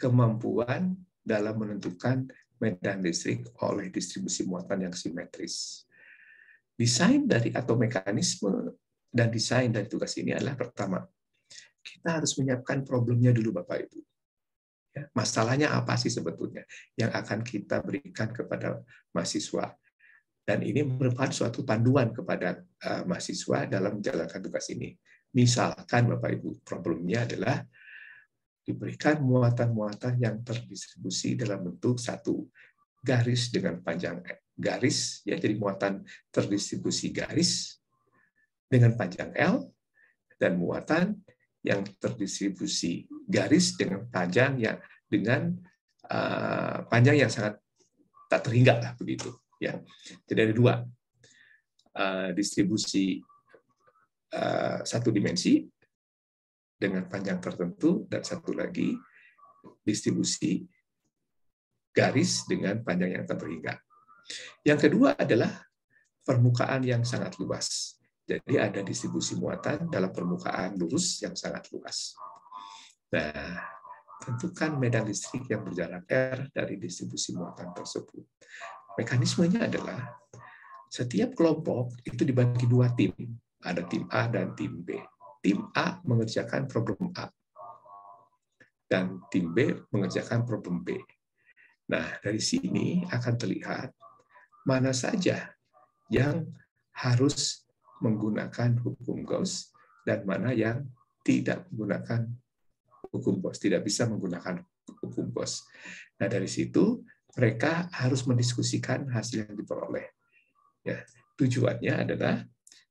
kemampuan dalam menentukan medan listrik oleh distribusi muatan yang simetris. Desain dari atau mekanisme dan desain dari tugas ini adalah pertama, kita harus menyiapkan problemnya dulu Bapak Ibu. Ya, masalahnya apa sih sebetulnya yang akan kita berikan kepada mahasiswa. Dan ini merupakan suatu panduan kepada mahasiswa dalam menjalankan tugas ini. Misalkan Bapak Ibu, problemnya adalah diberikan muatan-muatan yang terdistribusi dalam bentuk satu garis dengan panjang garis, ya, jadi muatan terdistribusi garis dengan panjang L, dan muatan yang terdistribusi garis dengan panjang panjang yang sangat tak terhingga lah begitu, ya. Jadi ada dua distribusi satu dimensi dengan panjang tertentu, dan satu lagi distribusi garis dengan panjang yang tak terhingga. Yang kedua adalah permukaan yang sangat luas. Jadi ada distribusi muatan dalam permukaan lurus yang sangat luas. Nah, tentukan medan listrik yang berjarak R dari distribusi muatan tersebut. Mekanismenya adalah setiap kelompok itu dibagi dua tim. Ada tim A dan tim B. Tim A mengerjakan problem A. Dan tim B mengerjakan problem B. Nah, dari sini akan terlihat mana saja yang harus menggunakan hukum Gauss dan mana yang tidak menggunakan hukum Gauss, tidak bisa menggunakan hukum Gauss. Nah, dari situ mereka harus mendiskusikan hasil yang diperoleh. Ya, tujuannya adalah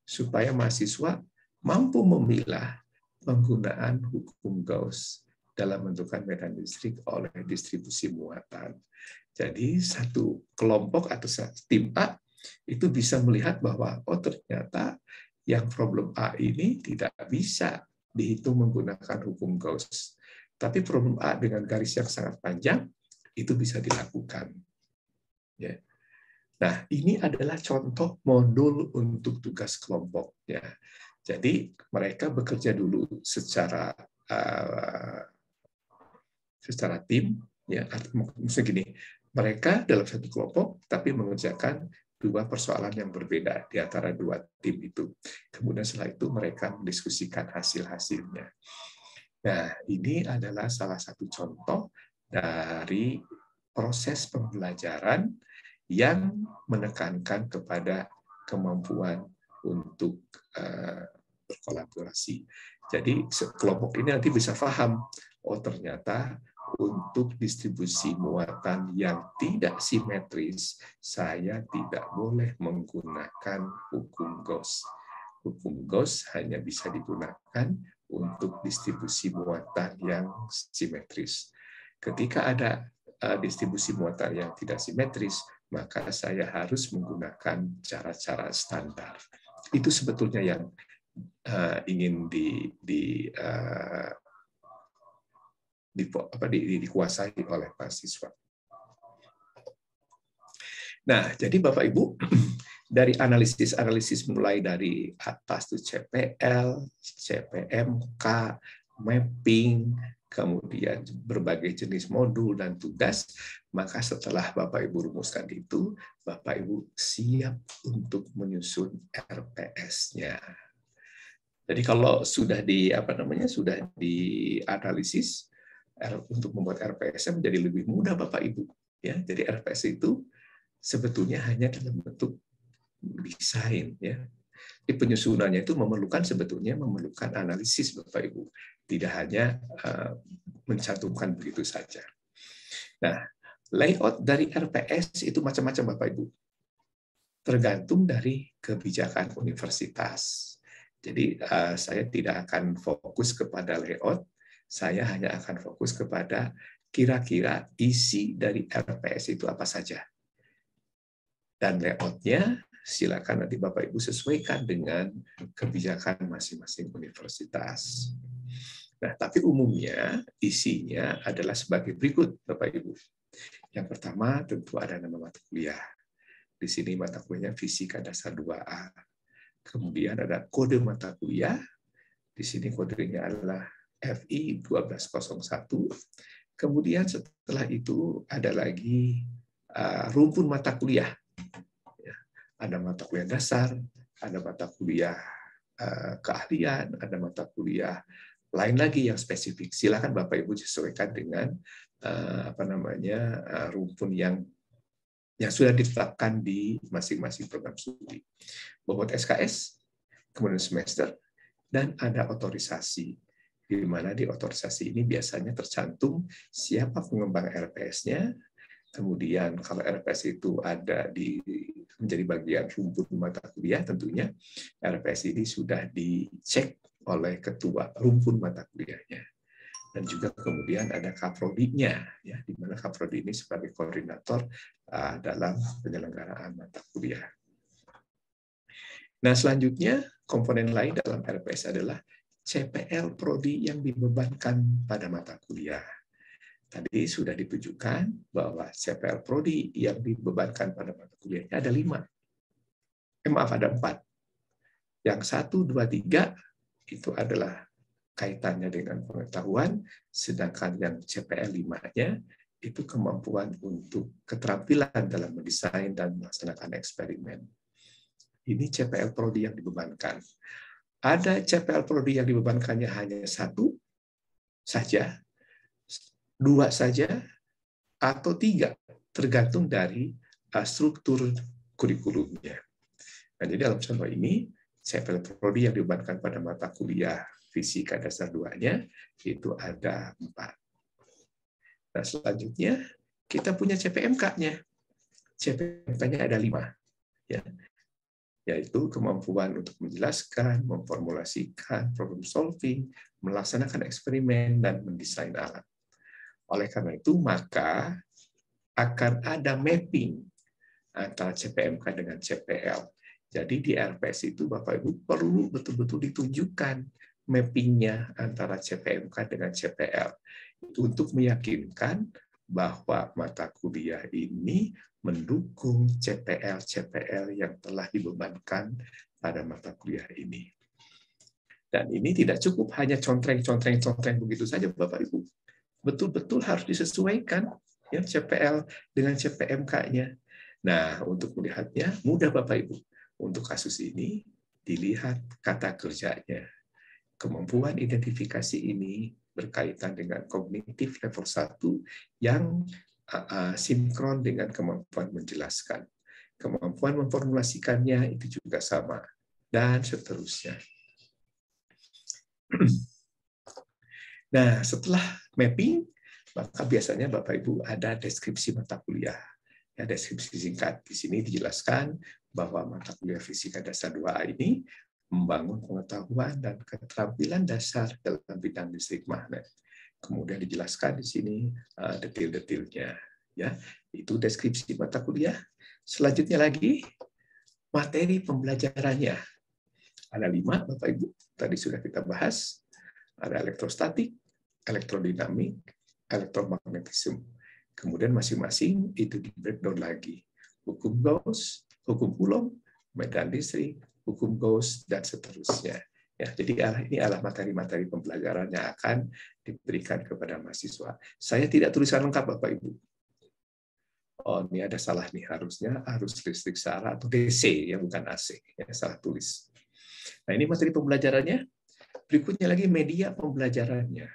supaya mahasiswa mampu memilah penggunaan hukum Gauss dalam menentukan medan listrik oleh distribusi muatan. Jadi satu kelompok atau tim A itu bisa melihat bahwa ternyata yang problem A ini tidak bisa dihitung menggunakan hukum Gauss. Tapi problem A dengan garis yang sangat panjang itu bisa dilakukan. Ya. Nah, ini adalah contoh modul untuk tugas kelompok. Ya. Jadi mereka bekerja dulu secara tim, ya. Maksudnya gini, mereka dalam satu kelompok tapi mengerjakan dua persoalan yang berbeda di antara dua tim itu. Kemudian setelah itu mereka mendiskusikan hasil-hasilnya. Nah, ini adalah salah satu contoh dari proses pembelajaran yang menekankan kepada kemampuan untuk berkolaborasi. Jadi kelompok ini nanti bisa paham, ternyata untuk distribusi muatan yang tidak simetris, saya tidak boleh menggunakan hukum Gauss. Hukum Gauss hanya bisa digunakan untuk distribusi muatan yang simetris. Ketika ada distribusi muatan yang tidak simetris, maka saya harus menggunakan cara-cara standar. Itu sebetulnya yang ingin dikuasai oleh mahasiswa. Nah, jadi Bapak Ibu, dari analisis mulai dari atas itu CPL, CPMK, mapping, kemudian berbagai jenis modul dan tugas, maka setelah Bapak Ibu rumuskan itu, Bapak Ibu siap untuk menyusun RPS-nya. Jadi kalau sudah sudah dianalisis untuk membuat RPS menjadi lebih mudah Bapak Ibu. Ya, jadi RPS itu sebetulnya hanya dalam bentuk desain, ya. Di penyusunannya itu memerlukan analisis Bapak Ibu, tidak hanya mencantumkan begitu saja. Nah, layout dari RPS itu macam-macam Bapak Ibu, tergantung dari kebijakan universitas. Jadi saya tidak akan fokus kepada layout, saya hanya akan fokus kepada kira-kira isi dari RPS itu apa saja. Dan layout-nya silakan nanti Bapak Ibu sesuaikan dengan kebijakan masing-masing universitas. Nah, tapi umumnya isinya adalah sebagai berikut Bapak Ibu. Yang pertama tentu ada nama mata kuliah. Di sini mata kuliahnya Fisika Dasar 2A. Kemudian ada kode mata kuliah. Di sini kodenya adalah FI 1201. Kemudian setelah itu ada lagi rumpun mata kuliah. Ada mata kuliah dasar, ada mata kuliah keahlian, ada mata kuliah lain lagi yang spesifik. Silakan Bapak Ibu sesuaikan dengan rumpun yang sudah ditetapkan di masing-masing program studi. Bobot SKS, kemudian semester, dan ada otorisasi. di mana di otorisasi ini biasanya tercantum siapa pengembang RPS-nya, kemudian kalau RPS itu ada menjadi bagian rumpun mata kuliah, tentunya RPS ini sudah dicek oleh ketua rumpun mata kuliahnya. Dan juga kemudian ada kaprodinya, ya, di mana kaprodi ini sebagai koordinator dalam penyelenggaraan mata kuliah. Nah, selanjutnya komponen lain dalam RPS adalah CPL Prodi yang dibebankan pada mata kuliah. Tadi sudah ditunjukkan bahwa CPL Prodi yang dibebankan pada mata kuliahnya ada 5. Maaf, ada 4. Yang 1, 2, 3 itu adalah kaitannya dengan pengetahuan, sedangkan yang CPL 5-nya itu kemampuan untuk keterampilan dalam mendesain dan melaksanakan eksperimen. Ini CPL Prodi yang dibebankan. Ada CPL Prodi yang dibebankannya hanya 1 saja, 2 saja, atau 3, tergantung dari struktur kurikulumnya. Nah, jadi dalam contoh ini, CPL Prodi yang dibebankan pada mata kuliah Fisika Dasar 2-nya itu ada 4. Nah, selanjutnya kita punya CPMK-nya. CPMK-nya ada 5. Ya. Yaitu kemampuan untuk menjelaskan, memformulasikan, problem solving, melaksanakan eksperimen, dan mendesain alat. Oleh karena itu, maka akan ada mapping antara CPMK dengan CPL. Jadi di RPS itu Bapak-Ibu perlu betul-betul ditunjukkan mappingnya antara CPMK dengan CPL. Itu untuk meyakinkan bahwa mata kuliah ini mendukung CPL-CPL yang telah dibebankan pada mata kuliah ini. Dan ini tidak cukup hanya contreng begitu saja, Bapak-Ibu. Betul-betul harus disesuaikan ya CPL dengan CPMK-nya. Nah, untuk melihatnya mudah, Bapak-Ibu. Untuk kasus ini, dilihat kata kerjanya. Kemampuan identifikasi ini berkaitan dengan kognitif level 1 yang sinkron dengan kemampuan menjelaskan. Kemampuan memformulasikannya itu juga sama, dan seterusnya. Nah, setelah mapping, maka biasanya Bapak-Ibu ada deskripsi mata kuliah. Ya, deskripsi singkat. Di sini dijelaskan bahwa mata kuliah Fisika Dasar 2A ini membangun pengetahuan dan keterampilan dasar dalam bidang listrik magnet. Kemudian dijelaskan di sini detail-detailnya. Ya, itu deskripsi mata kuliah. Selanjutnya lagi, materi pembelajarannya. Ada 5, Bapak-Ibu. Tadi sudah kita bahas. Ada elektrostatik, elektrodinamik, elektromagnetisme. Kemudian masing-masing itu di breakdown lagi. Hukum Gauss, hukum Coulomb, medan listrik, hukum Gauss, dan seterusnya. Ya, jadi ini adalah materi-materi pembelajaran yang akan diberikan kepada mahasiswa. Saya tidak tulisan lengkap, Bapak-Ibu. Oh, ini ada salah nih. Harusnya arus listrik searah atau DC, ya, bukan AC. Ya, salah tulis. Nah, ini materi pembelajarannya. Berikutnya lagi media pembelajarannya.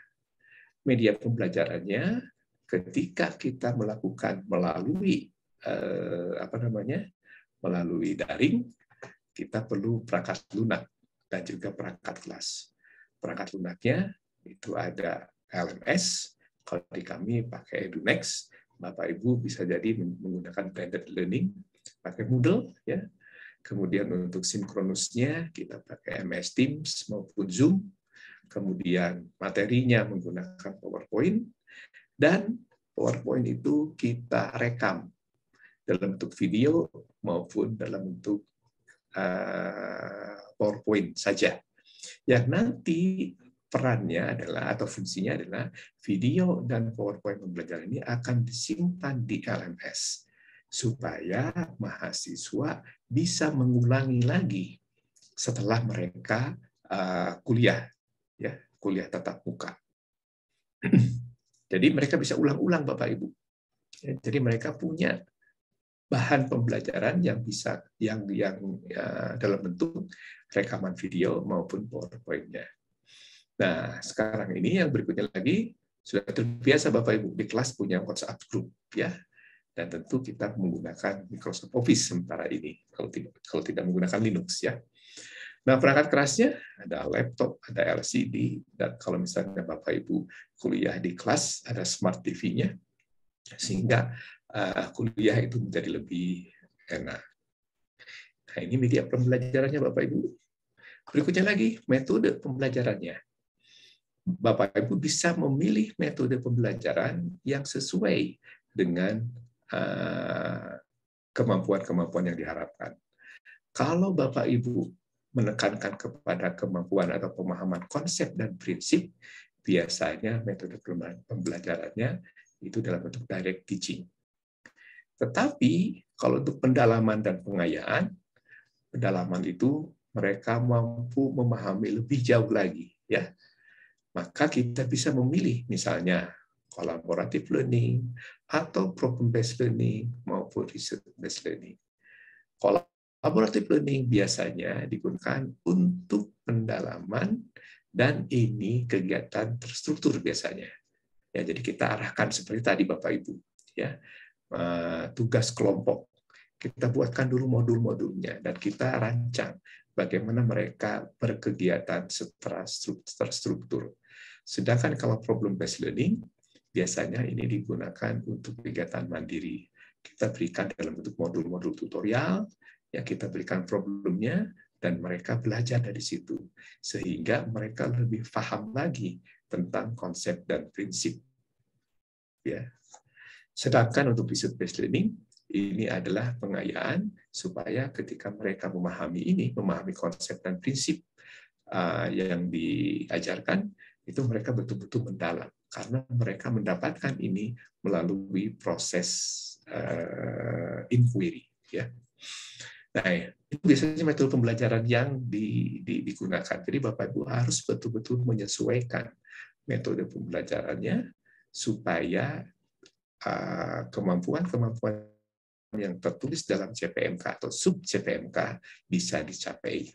Media pembelajarannya ketika kita melakukan melalui melalui daring, kita perlu perangkat lunak dan juga perangkat kelas. Perangkat lunaknya itu ada LMS, kalau di kami pakai EduNext, Bapak Ibu bisa jadi menggunakan blended learning, pakai Moodle, ya. Kemudian untuk sinkronusnya kita pakai MS Teams maupun Zoom. Kemudian materinya menggunakan PowerPoint, dan PowerPoint itu kita rekam dalam bentuk video maupun dalam bentuk PowerPoint saja. Yang nanti perannya adalah atau fungsinya adalah video dan PowerPoint pembelajaran ini akan disimpan di LMS supaya mahasiswa bisa mengulangi lagi setelah mereka kuliah, ya, kuliah tatap muka. Jadi mereka bisa ulang-ulang, Bapak Ibu. Jadi mereka punya bahan pembelajaran yang bisa yang dalam bentuk rekaman video maupun PowerPoint-nya. Nah, sekarang ini yang berikutnya lagi sudah terbiasa Bapak Ibu di kelas punya WhatsApp group, ya. Dan tentu kita menggunakan Microsoft Office sementara ini kalau tidak menggunakan Linux, ya. Nah, perangkat kerasnya ada laptop, ada LCD, dan kalau misalnya Bapak Ibu kuliah di kelas, ada smart TV-nya, sehingga kuliah itu menjadi lebih enak. Nah, ini media pembelajarannya Bapak Ibu. Berikutnya lagi, metode pembelajarannya. Bapak Ibu bisa memilih metode pembelajaran yang sesuai dengan kemampuan-kemampuan yang diharapkan. Kalau Bapak Ibu menekankan kepada kemampuan atau pemahaman konsep dan prinsip, biasanya metode pembelajarannya itu dalam bentuk direct teaching. Tetapi kalau untuk pendalaman dan pengayaan, pendalaman itu mereka mampu memahami lebih jauh lagi, ya. Maka kita bisa memilih misalnya collaborative learning atau problem-based learning maupun research-based learning. Collaborative learning biasanya digunakan untuk pendalaman dan ini kegiatan terstruktur biasanya. Ya, jadi kita arahkan seperti tadi Bapak Ibu, ya. Tugas kelompok. Kita buatkan dulu modul-modulnya dan kita rancang bagaimana mereka berkegiatan secara terstruktur. Sedangkan kalau problem-based learning, biasanya ini digunakan untuk kegiatan mandiri. Kita berikan dalam bentuk modul-modul tutorial, ya kita berikan problemnya, dan mereka belajar dari situ. Sehingga mereka lebih paham lagi tentang konsep dan prinsip. Ya. Sedangkan untuk research-based learning, ini adalah pengayaan supaya ketika mereka memahami ini, memahami konsep dan prinsip yang diajarkan, itu mereka betul-betul mendalam. Karena mereka mendapatkan ini melalui proses inquiry. Ya. Nah, itu biasanya metode pembelajaran yang digunakan. Jadi Bapak Ibu harus betul-betul menyesuaikan metode pembelajarannya supaya kemampuan-kemampuan yang tertulis dalam CPMK atau sub CPMK bisa dicapai.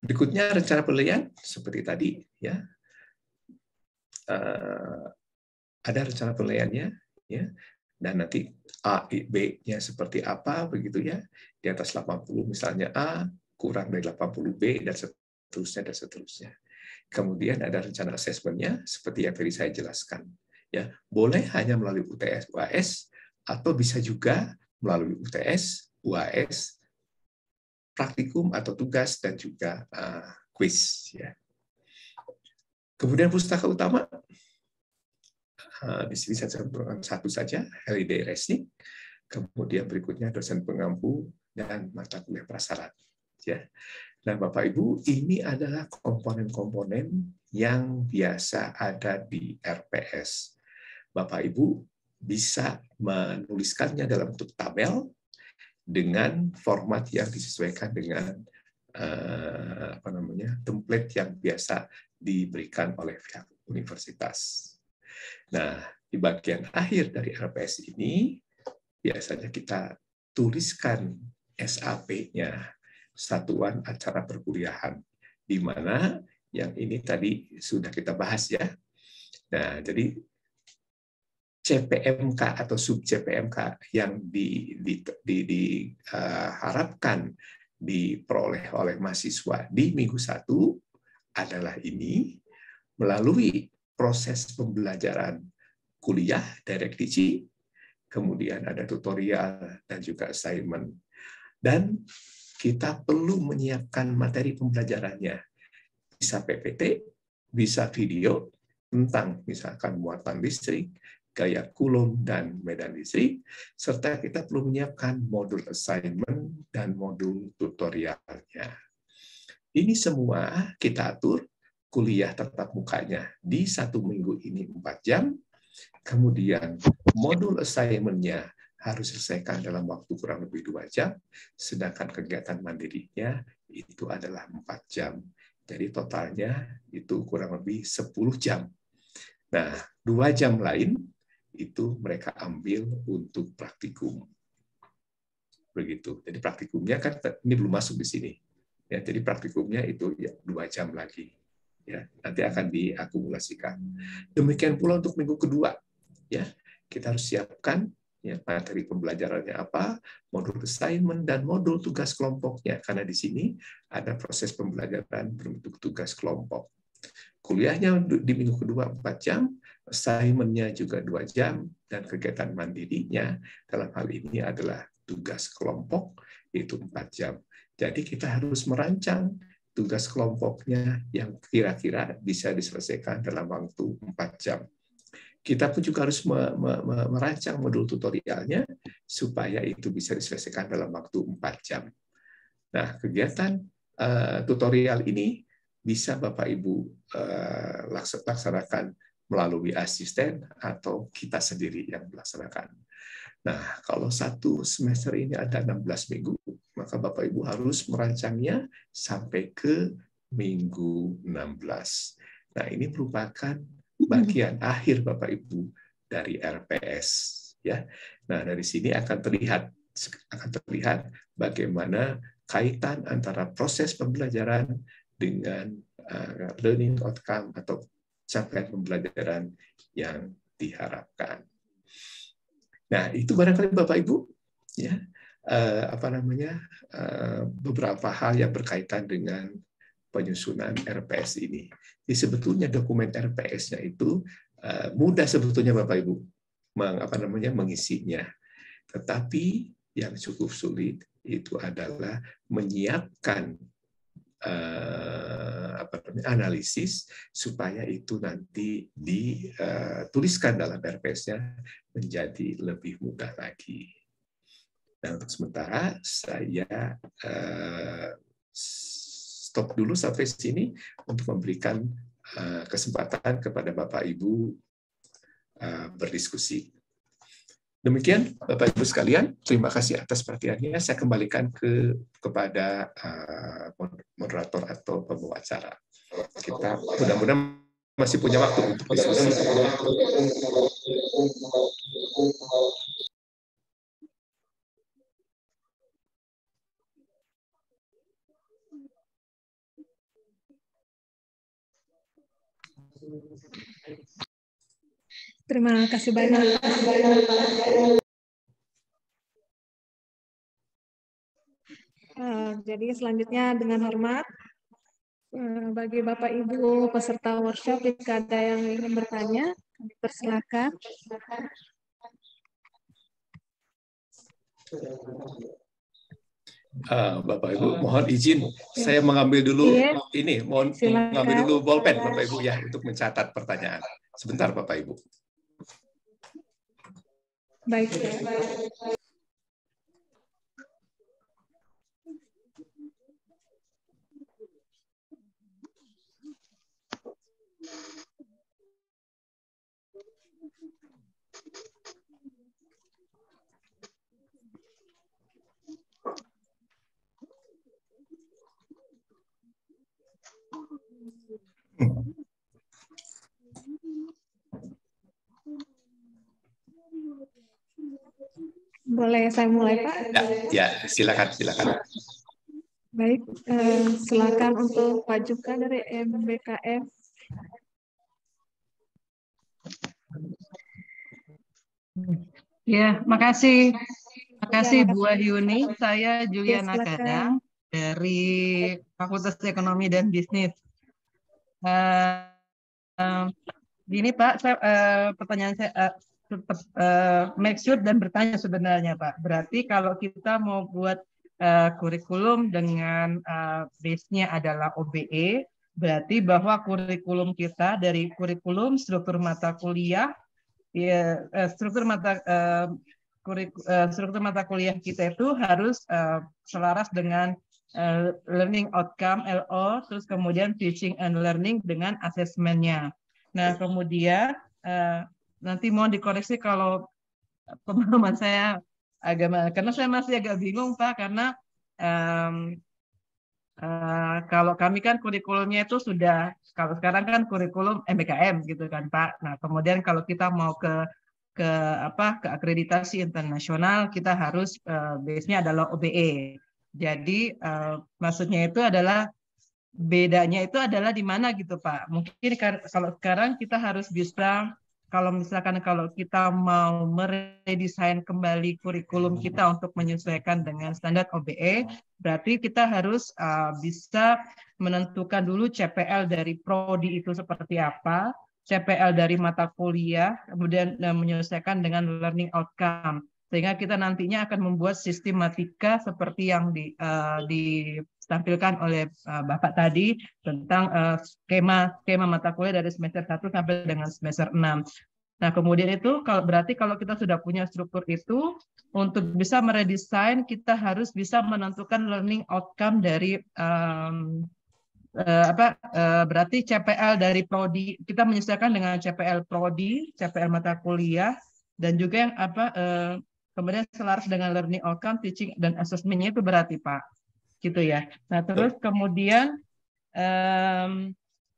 Berikutnya rencana penilaian seperti tadi, ya. Ada rencana penilaiannya, ya. Dan nanti A, B-nya seperti apa begitu ya. Di atas 80 misalnya A, kurang dari 80 B dan seterusnya dan seterusnya. Kemudian ada rencana asesmennya seperti yang tadi saya jelaskan. Ya, boleh hanya melalui UTS, UAS, atau bisa juga melalui UTS, UAS, praktikum atau tugas, dan juga quiz. Ya. Kemudian pustaka utama, di sini saya sebutkan satu saja, holiday resting. Kemudian berikutnya dosen pengampu dan mata kuliah prasyarat. Ya. Nah, Bapak Ibu, ini adalah komponen-komponen yang biasa ada di RPS. Bapak Ibu bisa menuliskannya dalam bentuk tabel dengan format yang disesuaikan dengan template yang biasa diberikan oleh pihak universitas. Nah, di bagian akhir dari RPS ini biasanya kita tuliskan SAP-nya, Satuan Acara Perkuliahan, di mana yang ini tadi sudah kita bahas ya. Nah, jadi CPMK atau sub CPMK yang diharapkan diperoleh oleh mahasiswa di minggu 1 adalah ini melalui proses pembelajaran kuliah direct teaching, kemudian ada tutorial dan juga assignment. Dan kita perlu menyiapkan materi pembelajarannya. Bisa PPT, bisa video tentang misalkan muatan listrik, gaya Coulomb dan medan listrik, serta kita perlu menyiapkan modul assignment dan modul tutorialnya. Ini semua kita atur kuliah tatap mukanya di 1 minggu ini 4 jam, kemudian modul assignment-nya harus selesaikan dalam waktu kurang lebih 2 jam, sedangkan kegiatan mandirinya itu adalah 4 jam. Jadi totalnya itu kurang lebih 10 jam. Nah, 2 jam lain itu mereka ambil untuk praktikum. Begitu. Jadi praktikumnya kan ini belum masuk di sini. Ya, jadi praktikumnya itu ya 2 jam lagi. Ya, nanti akan diakumulasikan. Demikian pula untuk minggu kedua. Ya, kita harus siapkan ya, materi pembelajarannya apa, modul assignment, dan modul tugas kelompoknya. Karena di sini ada proses pembelajaran berbentuk tugas kelompok. Kuliahnya di minggu kedua 4 jam, assignment-nya juga 2 jam, dan kegiatan mandirinya dalam hal ini adalah tugas kelompok, yaitu 4 jam. Jadi kita harus merancang tugas kelompoknya yang kira-kira bisa diselesaikan dalam waktu 4 jam. Kita pun juga harus merancang modul tutorialnya supaya itu bisa diselesaikan dalam waktu 4 jam. Nah, kegiatan tutorial ini bisa Bapak Ibu laksanakan melalui asisten atau kita sendiri yang melaksanakan. Nah, kalau satu semester ini ada 16 minggu, maka Bapak Ibu harus merancangnya sampai ke minggu 16. Nah, ini merupakan bagian akhir Bapak Ibu dari RPS, ya. Nah, dari sini akan terlihat bagaimana kaitan antara proses pembelajaran dengan learning outcome atau capaian pembelajaran yang diharapkan. Nah, itu barangkali Bapak Ibu, ya, beberapa hal yang berkaitan dengan penyusunan RPS ini. Jadi sebetulnya dokumen RPS-nya itu mudah sebetulnya Bapak Ibu mengisinya. Tetapi yang cukup sulit itu adalah menyiapkan analisis supaya itu nanti dituliskan dalam RPS-nya menjadi lebih mudah lagi. Nah, untuk sementara saya stop dulu sampai sini untuk memberikan kesempatan kepada Bapak Ibu berdiskusi. Demikian Bapak Ibu sekalian, terima kasih atas perhatiannya. Saya kembalikan kepada moderator atau pembawa acara. Kita mudah-mudahan masih punya waktu untuk diskusi. Terima kasih banyak. Jadi selanjutnya dengan hormat, bagi Bapak Ibu peserta workshop, jika ada yang ingin bertanya, kami persilakan. Bapak Ibu, mohon izin, saya mengambil dulu mengambil dulu bolpen Bapak Ibu ya untuk mencatat pertanyaan. Sebentar Bapak Ibu. Baik. Boleh saya mulai, Pak? Ya, silakan. Baik, silakan untuk Pak Juka dari MBKF. Ya, makasih. Makasih Bu Wahyuni. Saya Juliana Kadang dari Fakultas Ekonomi dan Bisnis. Gini Pak, pertanyaan saya make sure dan bertanya sebenarnya Pak. Berarti kalau kita mau buat kurikulum dengan base-nya adalah OBE, berarti bahwa kurikulum kita dari kurikulum struktur mata kuliah, struktur mata kuliah kita itu harus selaras dengan learning outcome LO, terus kemudian teaching and learning dengan asesmennya. Nah, kemudian nanti mohon dikoreksi kalau pemahaman saya karena saya masih agak bingung Pak, karena kalau kami kan kurikulumnya itu sudah, kalau sekarang kan kurikulum MBKM gitu kan Pak. Nah, kemudian kalau kita mau ke akreditasi internasional, kita harus base-nya adalah OBE. Jadi maksudnya itu adalah bedanya itu adalah di mana gitu Pak. Mungkin kalau sekarang kita harus bisa kalau misalkan kalau kita mau meredesain kembali kurikulum kita untuk menyesuaikan dengan standar OBE, berarti kita harus bisa menentukan dulu CPL dari prodi itu seperti apa, CPL dari mata kuliah, kemudian menyesuaikan dengan learning outcome. Sehingga kita nantinya akan membuat sistematika seperti yang ditampilkan oleh Bapak tadi tentang skema mata kuliah dari semester 1 sampai dengan semester 6. Nah, kemudian itu berarti kalau kita sudah punya struktur itu, untuk bisa meredesain kita harus bisa menentukan learning outcome dari berarti CPL dari prodi, kita menyesuaikan dengan CPL prodi, CPL mata kuliah, dan juga yang kemudian selaras dengan learning outcome, teaching dan assessment-nya itu berarti Pak, gitu ya. Nah terus kemudian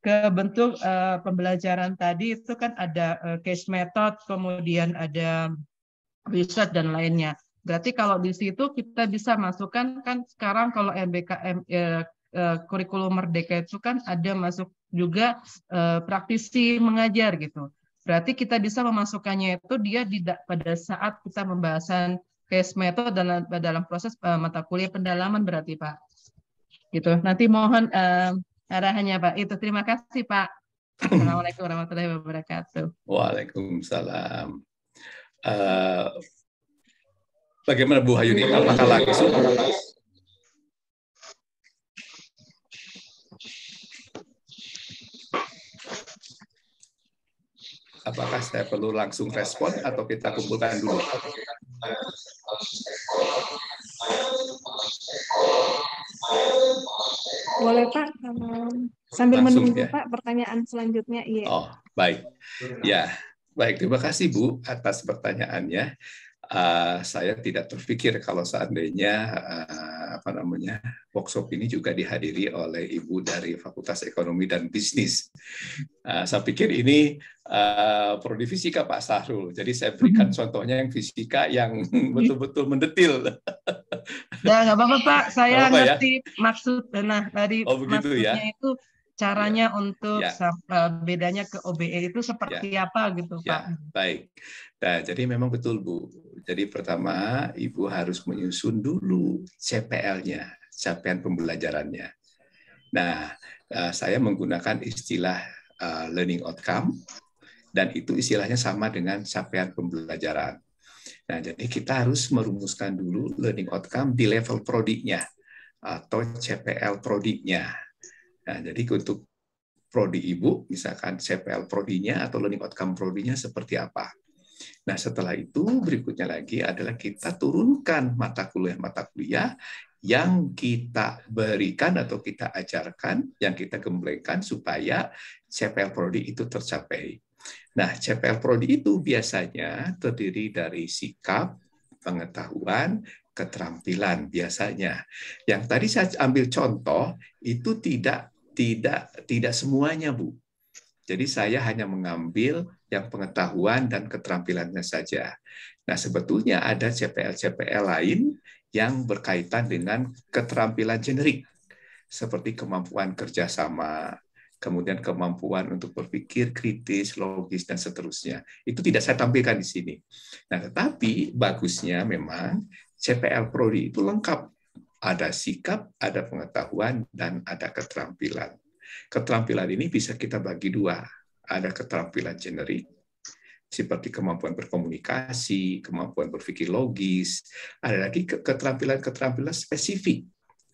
ke bentuk pembelajaran tadi itu kan ada case method, kemudian ada riset dan lainnya. Berarti kalau di situ kita bisa masukkan kan sekarang kalau MBKM kurikulum Merdeka itu kan ada masuk juga praktisi mengajar gitu. Berarti kita bisa memasukkannya itu dia pada saat kita pembahasan case method dalam proses mata kuliah pendalaman berarti Pak. Gitu. Nanti mohon arahannya Pak. Itu terima kasih Pak. Assalamualaikum warahmatullahi wabarakatuh. Waalaikumsalam. Bagaimana Bu Hayuni? Apakah langsung? Apakah saya perlu langsung respon atau kita kumpulkan dulu? Boleh Pak, sambil langsung, menunggu ya? Pak pertanyaan selanjutnya. Iya. Oh, baik. Ya, baik. Terima kasih Bu atas pertanyaannya. Saya tidak terpikir kalau seandainya workshop ini juga dihadiri oleh Ibu dari Fakultas Ekonomi dan Bisnis. Saya pikir ini prodi fisika Pak Sahrul. Jadi saya berikan contohnya yang fisika yang betul-betul mendetil. Ya nggak apa-apa Pak, saya ngerti ya? maksud. Nah tadi maksudnya ya? itu caranya untuk ya. bedanya ke OBE itu seperti apa gitu Pak. Ya, baik. Nah, jadi memang betul Bu. Jadi pertama Ibu harus menyusun dulu CPL-nya, capaian pembelajarannya. Nah, saya menggunakan istilah learning outcome dan itu istilahnya sama dengan capaian pembelajaran. Nah, jadi kita harus merumuskan dulu learning outcome di level prodinya atau CPL prodinya. Nah, jadi untuk prodi Ibu, misalkan CPL prodinya atau learning outcome prodinya seperti apa. Nah, setelah itu berikutnya lagi adalah kita turunkan mata kuliah yang kita berikan atau kita ajarkan, yang kita gemblengkan supaya CPL prodi itu tercapai. Nah, CPL prodi itu biasanya terdiri dari sikap, pengetahuan, keterampilan biasanya. Yang tadi saya ambil contoh itu tidak semuanya, Bu. Jadi saya hanya mengambil yang pengetahuan dan keterampilannya saja. Nah, sebetulnya ada CPL-CPL lain yang berkaitan dengan keterampilan generik, seperti kemampuan kerjasama, kemudian kemampuan untuk berpikir kritis, logis, dan seterusnya. Itu tidak saya tampilkan di sini. Nah, tetapi bagusnya memang CPL Prodi itu lengkap. Ada sikap, ada pengetahuan, dan ada keterampilan. Keterampilan ini bisa kita bagi dua. Ada keterampilan generik, seperti kemampuan berkomunikasi, kemampuan berpikir logis. Ada lagi keterampilan spesifik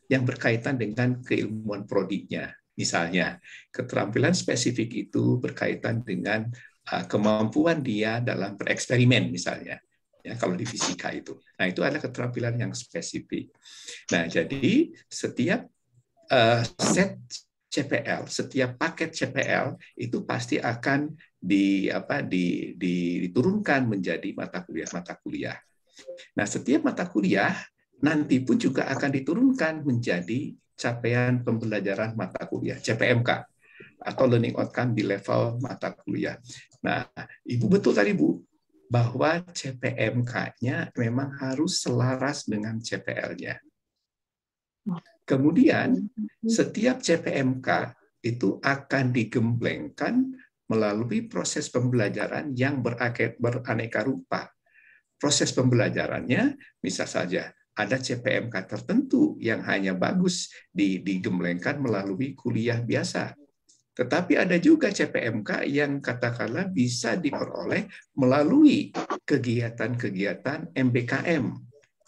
yang berkaitan dengan keilmuan prodinya. Misalnya, keterampilan spesifik itu berkaitan dengan kemampuan dia dalam bereksperimen, misalnya. Ya, kalau di fisika itu. Nah, itu adalah keterampilan yang spesifik. Nah, jadi setiap set CPL, setiap paket CPL itu pasti akan diturunkan menjadi mata kuliah. Nah, setiap mata kuliah nanti pun juga akan diturunkan menjadi capaian pembelajaran mata kuliah, CPMK, atau learning outcome di level mata kuliah. Nah, Ibu betul tadi, Bu, bahwa CPMK-nya memang harus selaras dengan CPL-nya. Kemudian, setiap CPMK itu akan digemblengkan melalui proses pembelajaran yang beraneka rupa. Proses pembelajarannya, misal saja, ada CPMK tertentu yang hanya bagus digemblengkan melalui kuliah biasa. Tetapi ada juga CPMK yang katakanlah bisa diperoleh melalui kegiatan-kegiatan MBKM.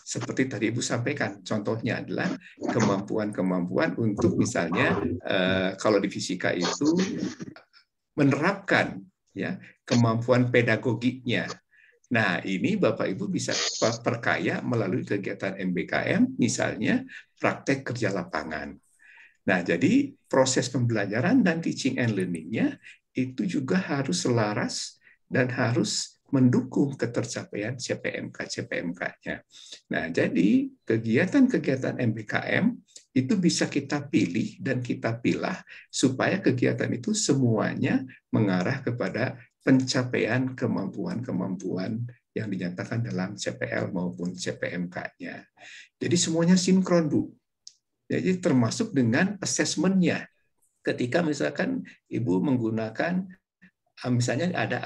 Seperti tadi Ibu sampaikan, contohnya adalah kemampuan-kemampuan untuk misalnya kalau di fisika itu menerapkan ya kemampuan pedagogiknya. Nah, ini Bapak Ibu bisa perkaya melalui kegiatan MBKM, misalnya praktek kerja lapangan. Nah, jadi proses pembelajaran dan teaching and learning-nya itu juga harus selaras dan harus mendukung ketercapaian CPMK-CPMK-nya. Nah, jadi kegiatan-kegiatan MBKM itu bisa kita pilih dan kita pilah supaya kegiatan itu semuanya mengarah kepada pencapaian kemampuan-kemampuan yang dinyatakan dalam CPL maupun CPMK-nya. Jadi semuanya sinkron, Bu. Jadi termasuk dengan assessment-nya. Ketika misalkan Ibu menggunakan, misalnya ada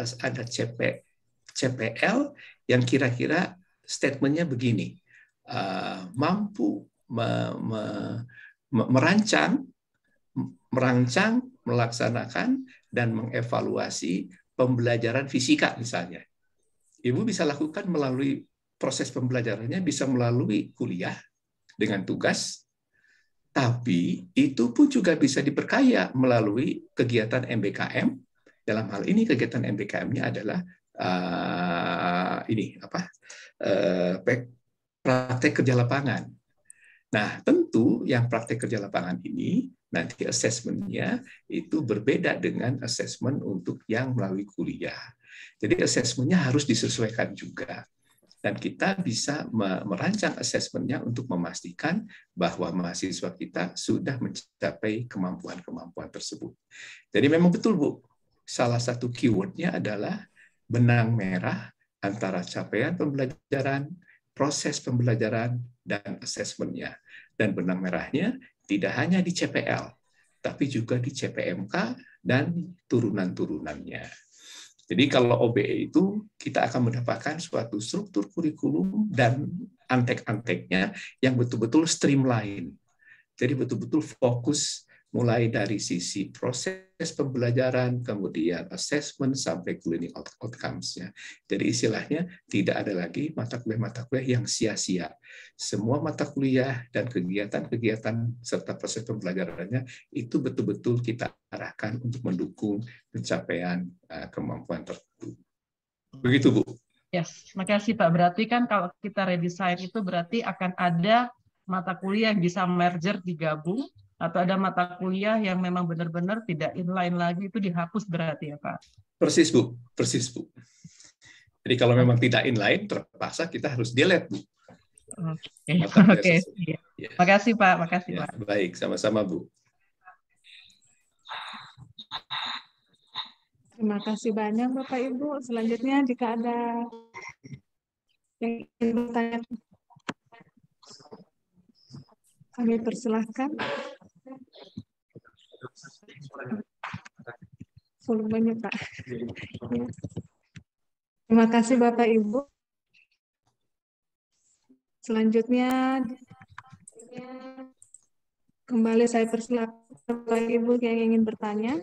CPL yang kira-kira statement-nya begini, mampu merancang, melaksanakan, dan mengevaluasi pembelajaran fisika misalnya. Ibu bisa lakukan melalui proses pembelajarannya, bisa melalui kuliah dengan tugas, tapi itu pun juga bisa diperkaya melalui kegiatan MBKM. Dalam hal ini kegiatan MBKM-nya adalah praktek kerja lapangan. Nah, tentu yang praktek kerja lapangan ini nanti assessment-nya itu berbeda dengan assessment untuk yang melalui kuliah. Jadi assessment-nya harus disesuaikan juga. Dan kita bisa merancang assessment-nya untuk memastikan bahwa mahasiswa kita sudah mencapai kemampuan-kemampuan tersebut. Jadi memang betul, Bu, salah satu keyword-nya adalah benang merah antara capaian pembelajaran, proses pembelajaran, dan assessment-nya. Dan benang merahnya tidak hanya di CPL, tapi juga di CPMK dan turunan-turunannya. Jadi kalau OBE itu kita akan mendapatkan suatu struktur kurikulum dan antek-anteknya yang betul-betul streamline. Jadi betul-betul fokus mulai dari sisi proses pembelajaran, kemudian assessment, sampai ke learning outcomes-nya. Jadi istilahnya tidak ada lagi mata kuliah yang sia-sia. Semua mata kuliah dan kegiatan-kegiatan serta proses pembelajarannya itu betul-betul kita arahkan untuk mendukung pencapaian kemampuan tertentu. Begitu, Bu. Yes, makasih Pak. Berarti kan kalau kita redesign itu berarti akan ada mata kuliah yang bisa merger, digabung, atau ada mata kuliah yang memang benar-benar tidak inline lagi, itu dihapus berarti ya Pak? Persis, Bu. Persis, Bu. Jadi kalau memang tidak inline, terpaksa kita harus delete, Bu. Oke. Ya. Makasih Pak. Makasih ya, Pak. Baik, sama-sama Bu. Terima kasih banyak Bapak Ibu. Selanjutnya jika ada yang ingin bertanya, kami persilahkan. Volumenya Pak. Terima kasih Bapak Ibu. Selanjutnya kembali saya persilahkan Bapak Ibu yang ingin bertanya.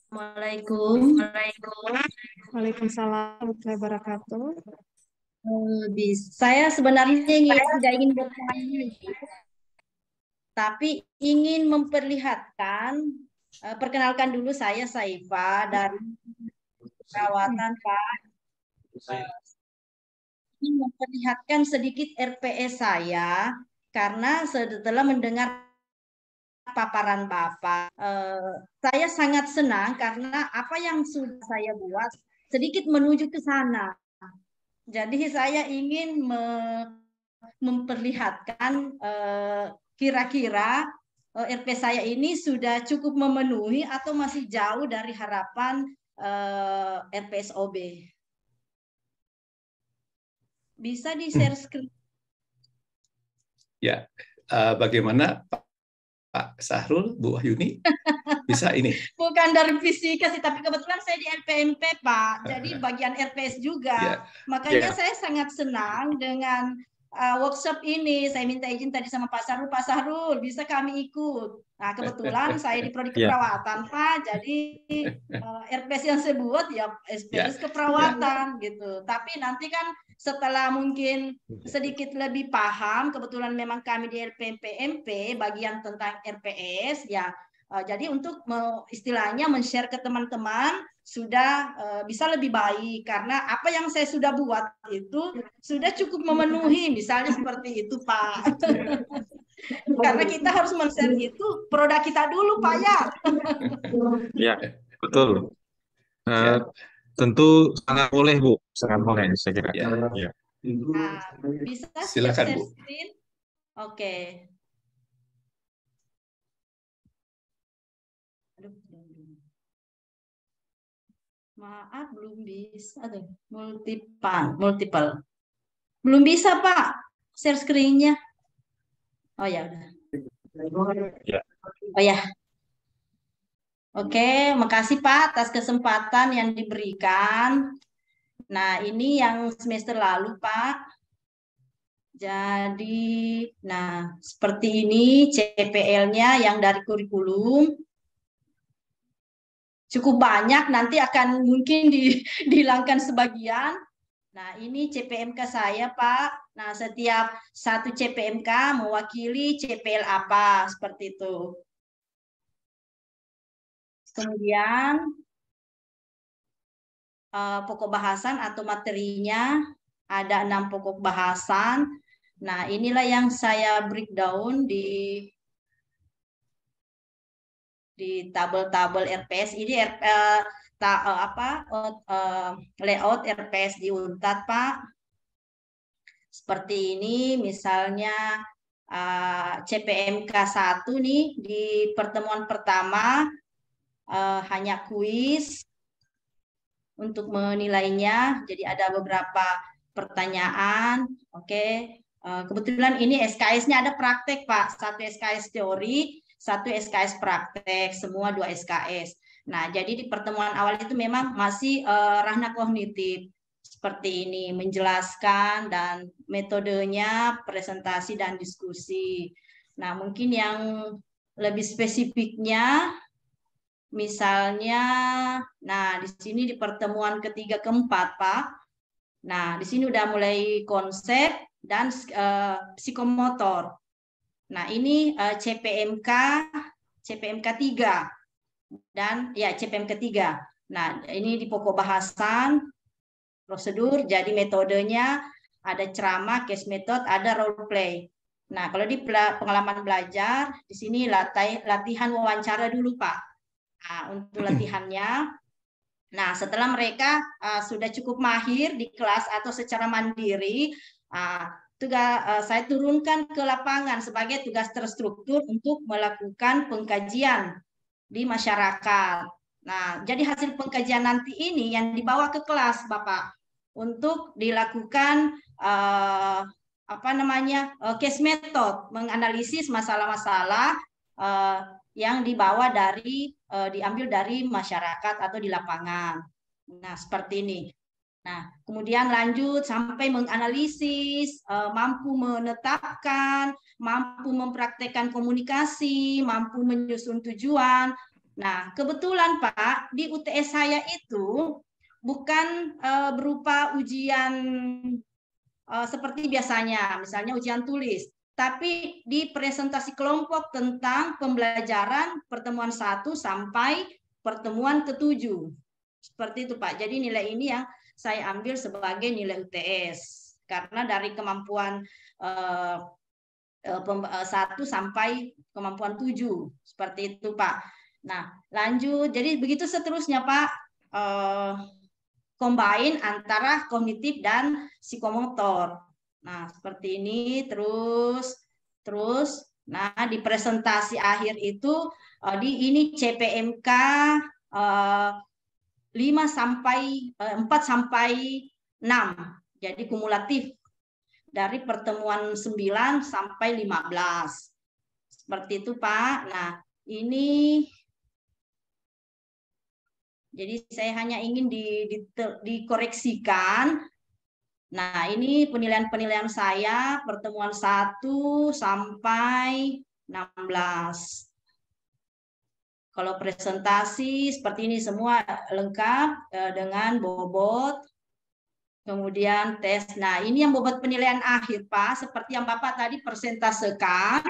Assalamualaikum. Waalaikumsalam warahmatullahi wabarakatuh. Saya sebenarnya tidak ingin bertanya, tapi ingin memperlihatkan. Perkenalkan dulu, saya Saifah dari perawatan Pak. Ingin memperlihatkan sedikit RPS saya karena setelah mendengar paparan Bapak, saya sangat senang karena apa yang sudah saya buat sedikit menuju ke sana. Jadi saya ingin memperlihatkan kira-kira RP saya ini sudah cukup memenuhi atau masih jauh dari harapan RPSOB. Bisa di-share screen? Ya, bagaimana Pak Sahrul, Bu Wahyuni bisa ini? Bukan dari fisika sih, tapi kebetulan saya di LPMP, Pak. Jadi bagian RPS juga. Ya. Makanya saya sangat senang dengan workshop ini. Saya minta izin tadi sama Pak Sahrul, bisa kami ikut. Nah, kebetulan saya di prodi keperawatan, Pak. Jadi RPS yang saya buat ya SPS keperawatan gitu. Tapi nanti kan setelah mungkin sedikit lebih paham, kebetulan memang kami di LPMP bagian tentang RPS ya. Jadi untuk istilahnya men-share ke teman-teman sudah bisa lebih baik karena apa yang saya sudah buat itu sudah cukup memenuhi, misalnya seperti itu, Pak. Karena kita harus men-share itu produk kita dulu, Pak ya. Ya, betul. Tentu sangat boleh, Bu. Sangat boleh, saya kira. Ya. Ya. Nah, bisa Silakan, share Bu. screen? Oke. Aduh, maaf belum bisa. Aduh, multiple. Belum bisa, Pak. Share screen-nya. Oh ya udah. Ya. Oh ya. Oke, makasih Pak atas kesempatan yang diberikan. Nah, ini yang semester lalu, Pak. Jadi, nah, seperti ini CPL-nya yang dari kurikulum. Cukup banyak, nanti akan mungkin dihilangkan sebagian. Nah, ini CPMK saya, Pak. Nah, setiap satu CPMK mewakili CPL apa, seperti itu. Kemudian pokok bahasan atau materinya ada 6 pokok bahasan. Nah, inilah yang saya breakdown di tabel-tabel RPS. Ini layout RPS di Unpad, Pak. Seperti ini, misalnya CPMK 1 nih di pertemuan pertama hanya kuis untuk menilainya. Jadi ada beberapa pertanyaan. Oke. Kebetulan ini SKS-nya ada praktek, Pak. 1 SKS teori, 1 SKS praktek, semua 2 SKS. Nah, jadi di pertemuan awal itu memang masih ranah kognitif. Seperti ini, menjelaskan dan metodenya, presentasi dan diskusi. Nah, mungkin yang lebih spesifiknya, misalnya, nah di sini di pertemuan ketiga keempat, Pak. Nah, di sini udah mulai konsep dan psikomotor. Nah, ini CPMK 3 dan ya CPMK 3. Nah, ini di pokok bahasan, prosedur, jadi metodenya ada ceramah, case method, ada role play. Nah, kalau di pengalaman belajar, di sini latihan wawancara dulu, Pak. Nah, untuk latihannya, nah setelah mereka sudah cukup mahir di kelas atau secara mandiri, saya turunkan ke lapangan sebagai tugas terstruktur untuk melakukan pengkajian di masyarakat. Nah, jadi hasil pengkajian nanti ini yang dibawa ke kelas, Bapak, untuk dilakukan case method, menganalisis masalah-masalah yang diambil dari masyarakat atau di lapangan. Nah, seperti ini. Nah, kemudian lanjut sampai menganalisis, mampu menetapkan, mampu mempraktekkan komunikasi, mampu menyusun tujuan. Nah, kebetulan Pak, di UTS saya itu bukan berupa ujian seperti biasanya, misalnya ujian tulis, tapi di presentasi kelompok tentang pembelajaran pertemuan 1 sampai pertemuan ke-7. Seperti itu, Pak. Jadi nilai ini yang saya ambil sebagai nilai UTS. Karena dari kemampuan 1 sampai kemampuan 7. Seperti itu, Pak. Nah, lanjut. Jadi begitu seterusnya, Pak. Combine antara kognitif dan psikomotor. Nah, seperti ini terus. Nah, di presentasi akhir itu ini CPMK 4 sampai 6. Jadi kumulatif. dari pertemuan 9 sampai 15. Seperti itu, Pak. Nah, ini jadi saya hanya ingin dikoreksikan. Nah, ini penilaian-penilaian saya pertemuan 1 sampai 16. Kalau presentasi seperti ini semua lengkap dengan bobot. Kemudian tes. Nah, ini yang bobot penilaian akhir, Pak. Seperti yang Bapak tadi persentasekan.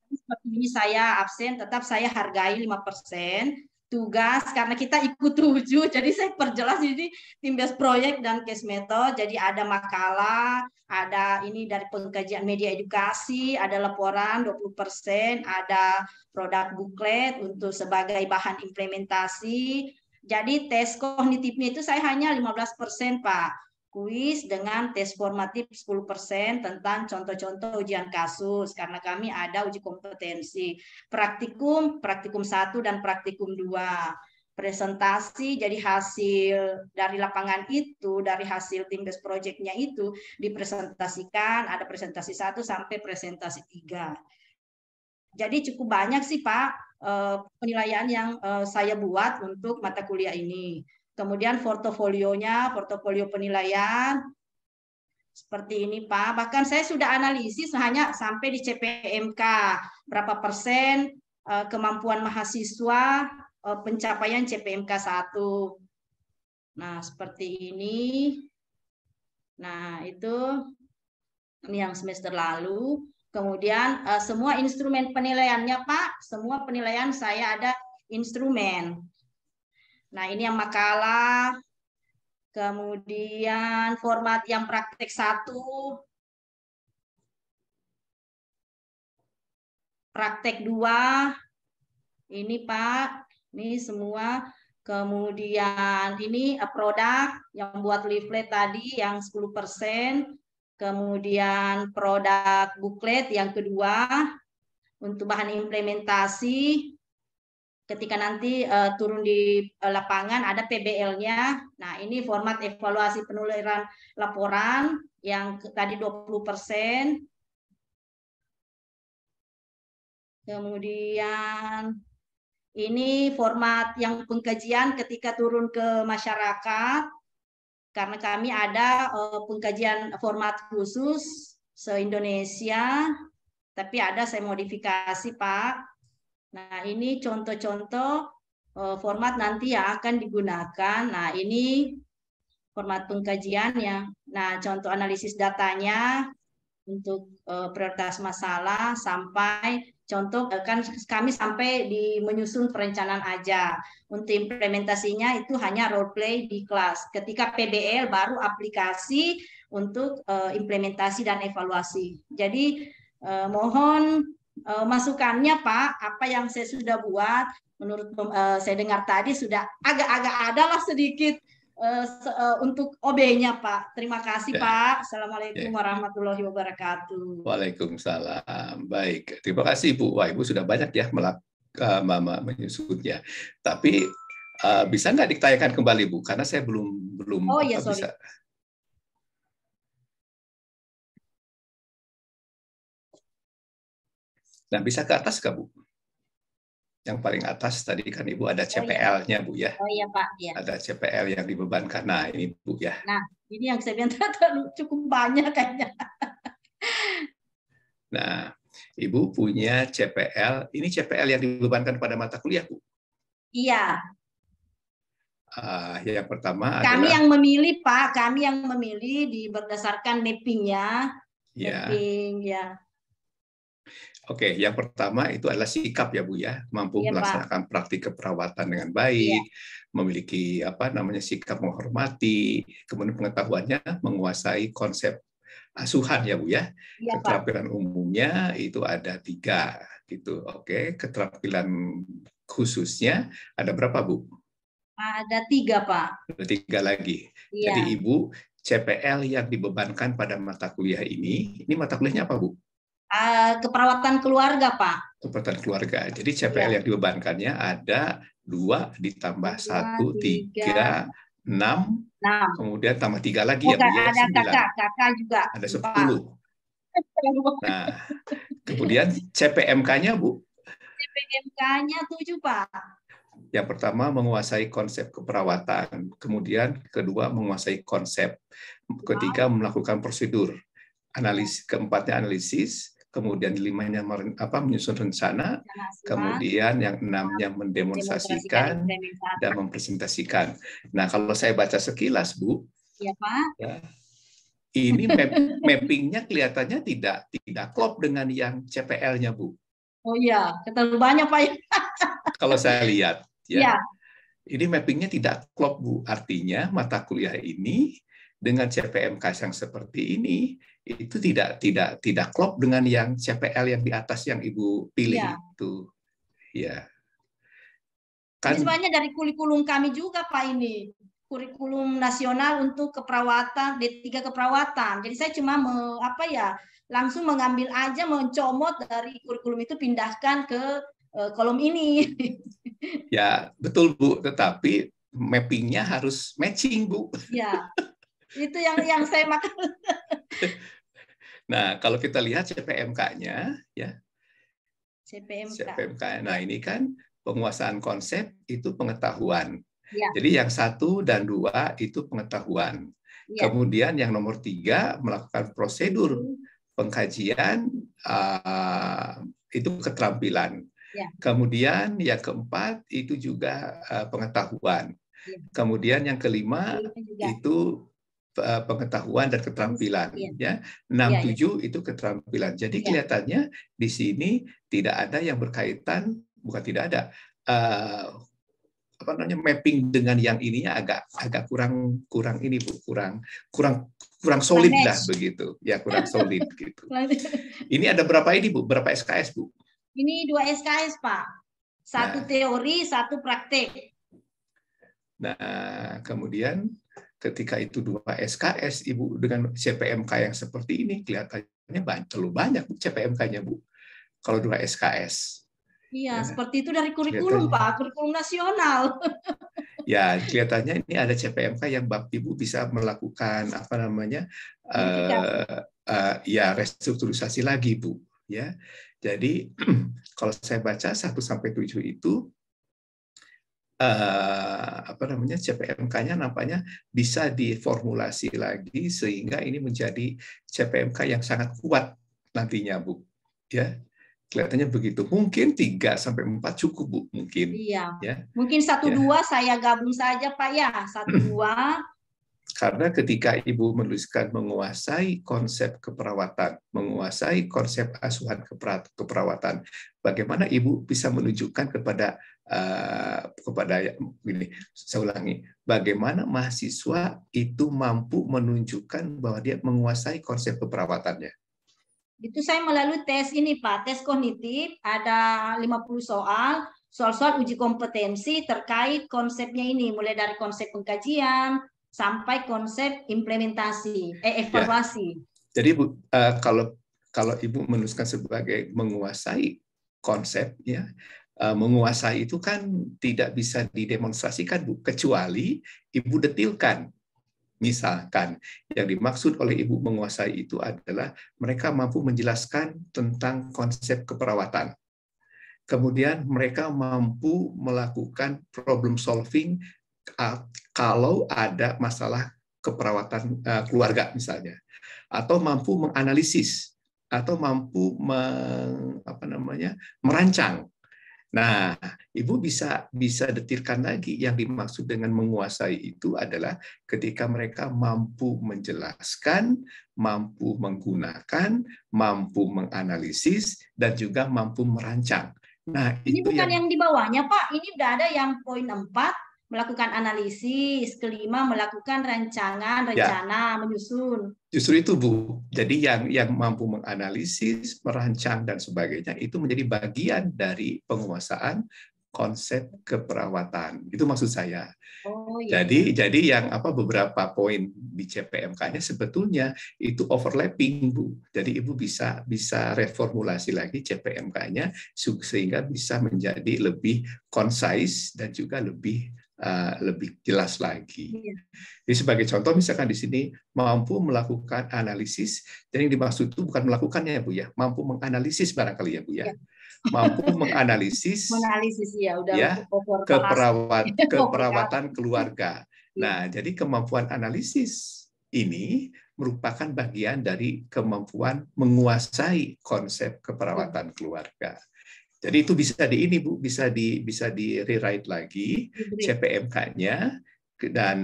Seperti ini saya absen, tetap saya hargai 5%. Tugas, karena kita ikut 7, jadi saya perjelas ini tim base proyek dan case method. Jadi ada makalah, ada ini dari pengkajian media edukasi, ada laporan 20%, ada produk booklet untuk sebagai bahan implementasi. Jadi tes kognitifnya itu saya hanya 15%, Pak. Kuis dengan tes formatif 10% tentang contoh-contoh ujian kasus, karena kami ada uji kompetensi. Praktikum 1 dan praktikum 2. Presentasi, jadi hasil dari lapangan itu, dari hasil tim base project-nya itu dipresentasikan, ada presentasi 1 sampai presentasi 3. Jadi cukup banyak sih, Pak, penilaian yang saya buat untuk mata kuliah ini. Kemudian portofolionya, portofolio penilaian seperti ini, Pak. Bahkan saya sudah analisis hanya sampai di CPMK. Berapa persen kemampuan mahasiswa pencapaian CPMK 1. Nah, seperti ini. Nah, itu ini yang semester lalu. Kemudian semua instrumen penilaiannya, Pak. Semua penilaian saya ada instrumen. Nah, ini yang makalah, kemudian format yang praktek 1, praktek 2, ini Pak, ini semua. Kemudian ini produk yang buat leaflet tadi yang 10%, kemudian produk booklet yang kedua, untuk bahan implementasi. Ketika nanti turun di lapangan ada PBL-nya. Nah, ini format evaluasi penulisan laporan yang tadi 20%. Kemudian ini format yang pengkajian ketika turun ke masyarakat. Karena kami ada pengkajian format khusus se-Indonesia, tapi ada saya modifikasi, Pak. Nah, ini contoh-contoh format nanti yang akan digunakan. Nah, ini format pengkajiannya. Nah, contoh analisis datanya untuk prioritas masalah sampai contoh kan kami sampai di menyusun perencanaan aja. Untuk implementasinya itu hanya role play di kelas. Ketika PBL baru aplikasi untuk implementasi dan evaluasi. Jadi mohon masukannya, Pak, apa yang saya sudah buat, menurut saya dengar tadi sudah agak-agak ada lah sedikit untuk OB-nya, Pak. Terima kasih, Pak. Assalamualaikum warahmatullahi wabarakatuh. Waalaikumsalam. Baik, terima kasih, Bu. Wah, Ibu sudah banyak ya menyusunnya. Tapi bisa nggak ditayangkan kembali, Bu? Karena saya belum Oh, ya, bisa. Nah, bisa ke atas nggak, Bu? Yang paling atas tadi kan Ibu ada CPL-nya, Bu, ya. Oh iya, Pak. Ya. Ada CPL yang dibebankan. Nah, ini, Bu, ya. Nah, ini yang saya bilang cukup banyak kayaknya. Nah, Ibu punya CPL. Ini CPL yang dibebankan pada mata kuliah, Bu? Iya. Yang pertama kami adalah... yang memilih, Pak. Kami yang memilih berdasarkan mapping-nya. Ya. Mapping, ya. Oke, yang pertama itu adalah sikap ya, Bu, ya, mampu melaksanakan praktik keperawatan dengan baik, memiliki sikap menghormati, kemudian pengetahuannya menguasai konsep asuhan ya, Bu, ya. Keterampilan umumnya itu ada 3 gitu. Oke, keterampilan khususnya ada berapa, Bu? Ada 3, Pak. Ada 3 lagi. Jadi Ibu CPL yang dibebankan pada mata kuliah ini mata kuliahnya apa, Bu? Keperawatan keluarga, Pak. Keperawatan keluarga. Jadi CPL yang dibebankannya ada 2 ditambah 1, 3, 6, Nah, kemudian tambah 3 lagi ya Bu ya, ada 9. kakak juga. Ada 4. 10. Nah, kemudian CPMK-nya Bu. CPMK-nya 7, Pak. Yang pertama menguasai konsep keperawatan, kemudian kedua menguasai konsep, ketiga melakukan prosedur, keempatnya analisis, kemudian limanya menyusun rencana, kemudian yang enamnya mendemonstrasikan dan mempresentasikan. Nah, kalau saya baca sekilas Bu, ya Pak, ya, ini mappingnya kelihatannya tidak klop dengan yang CPL-nya Bu. Oh iya, terlalu banyak Pak. Kalau saya lihat, ya. Ini mappingnya tidak klop Bu. Artinya mata kuliah ini dengan CPMK yang seperti ini itu tidak klop dengan yang CPL yang di atas yang Ibu pilih itu. Ya. Ini sebenarnya dari kurikulum kami juga Pak ini. Kurikulum nasional untuk keperawatan, D3 keperawatan. Jadi saya cuma langsung mengambil aja, mencomot dari kurikulum itu pindahkan ke kolom ini. Ya, betul Bu, tetapi mappingnya harus matching Bu. Ya, itu yang saya makan. Nah, kalau kita lihat CPMK-nya, ya. CPMK. Nah, ini kan penguasaan konsep itu pengetahuan. Ya. Jadi yang 1 dan 2 itu pengetahuan. Ya. Kemudian yang nomor 3 melakukan prosedur pengkajian itu keterampilan. Ya. Kemudian yang keempat itu juga pengetahuan. Ya. Kemudian yang kelima itu pengetahuan dan keterampilan. Ya. 6, 7 itu keterampilan. Jadi kelihatannya di sini tidak ada yang berkaitan, bukan tidak ada. Mapping dengan yang ininya agak kurang ini Bu, kurang solid lah begitu. Ya, kurang solid gitu. Ini ada berapa ini Bu? Berapa SKS Bu? Ini 2 SKS Pak. 1 teori, 1 praktek. Nah, kemudian ketika itu 2 SKS Ibu dengan CPMK yang seperti ini kelihatannya terlalu banyak CPMK-nya Bu. Kalau 2 SKS. Iya, seperti itu dari kurikulum Pak, kurikulum nasional. Ya, kelihatannya ini ada CPMK yang Ibu bisa melakukan restrukturisasi lagi Bu, ya. Jadi kalau saya baca 1 sampai 7 itu CPMK-nya nampaknya bisa diformulasi lagi sehingga ini menjadi CPMK yang sangat kuat nantinya Bu, ya. Kelihatannya begitu. Mungkin 3 sampai 4 cukup Bu, mungkin. Iya. Ya. Mungkin 1, 2 saya gabung saja Pak ya, 1, 2. Karena ketika Ibu menuliskan menguasai konsep keperawatan, menguasai konsep asuhan keperawatan, bagaimana Ibu bisa menunjukkan kepada ini, saya ulangi, bagaimana mahasiswa itu mampu menunjukkan bahwa dia menguasai konsep keperawatannya? Itu saya melalui tes ini Pak, tes kognitif, ada 50 soal-soal uji kompetensi terkait konsepnya ini, mulai dari konsep pengkajian sampai konsep implementasi, evaluasi. Ya. Jadi Bu, kalau Ibu menuliskan sebagai menguasai konsep, ya, menguasai itu kan tidak bisa didemonstrasikan Bu, kecuali Ibu detilkan. Misalkan yang dimaksud oleh Ibu menguasai itu adalah mereka mampu menjelaskan tentang konsep keperawatan. Kemudian mereka mampu melakukan problem solving kalau ada masalah keperawatan keluarga misalnya. Atau mampu menganalisis atau mampu merancang. Nah, Ibu bisa detilkan lagi yang dimaksud dengan menguasai itu adalah ketika mereka mampu menjelaskan, mampu menggunakan, mampu menganalisis, dan juga mampu merancang. Nah, ini itu bukan yang di bawahnya Pak, ini udah ada yang poin 4, melakukan analisis, kelima melakukan rancangan, rencana, menyusun. Justru itu Bu, jadi yang mampu menganalisis, merancang dan sebagainya itu menjadi bagian dari penguasaan konsep keperawatan. Itu maksud saya. Oh, iya. Jadi yang beberapa poin di CPMK-nya sebetulnya itu overlapping Bu. Jadi Ibu bisa reformulasi lagi CPMK-nya sehingga bisa menjadi lebih concise dan juga lebih lebih jelas lagi. Iya. Jadi sebagai contoh misalkan di sini mampu melakukan analisis, dan yang dimaksud itu bukan melakukannya ya Bu ya, mampu menganalisis barangkali ya Bu ya. Iya. Mampu menganalisis Menganalisis ya udah ya over kelas. keperawatan keluarga. Iya. Nah, jadi kemampuan analisis ini merupakan bagian dari kemampuan menguasai konsep keperawatan keluarga. Jadi itu bisa di ini Bu, bisa di rewrite lagi CPMK-nya dan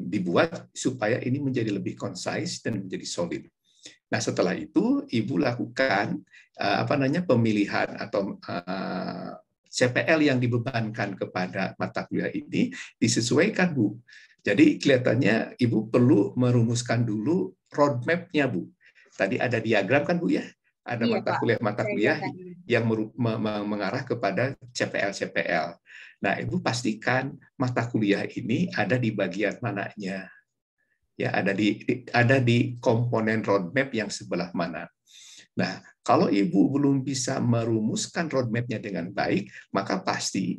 dibuat supaya ini menjadi lebih concise dan menjadi solid. Nah, setelah itu Ibu lakukan pemilihan atau CPL yang dibebankan kepada mata kuliah ini disesuaikan Bu. Jadi kelihatannya Ibu perlu merumuskan dulu roadmap-nya Bu. Tadi ada diagram kan Bu ya? Ada Iya, mata kuliah yang mengarah kepada CPL. Nah, Ibu pastikan mata kuliah ini ada di bagian mananya. Ya, ada di komponen roadmap yang sebelah mana. Nah, kalau Ibu belum bisa merumuskan roadmap-nya dengan baik, maka pasti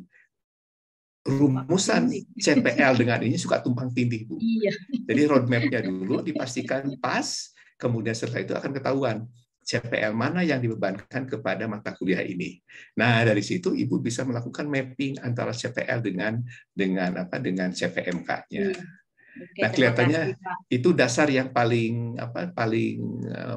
rumusan CPL dengan ini suka tumpang tindih, Bu. Iya. Jadi roadmap-nya dulu dipastikan pas, kemudian setelah itu akan ketahuan CPL mana yang dibebankan kepada mata kuliah ini. Nah, dari situ Ibu bisa melakukan mapping antara CPL dengan CPMK-nya. Iya. Oke, Nah, kelihatannya itu dasar yang paling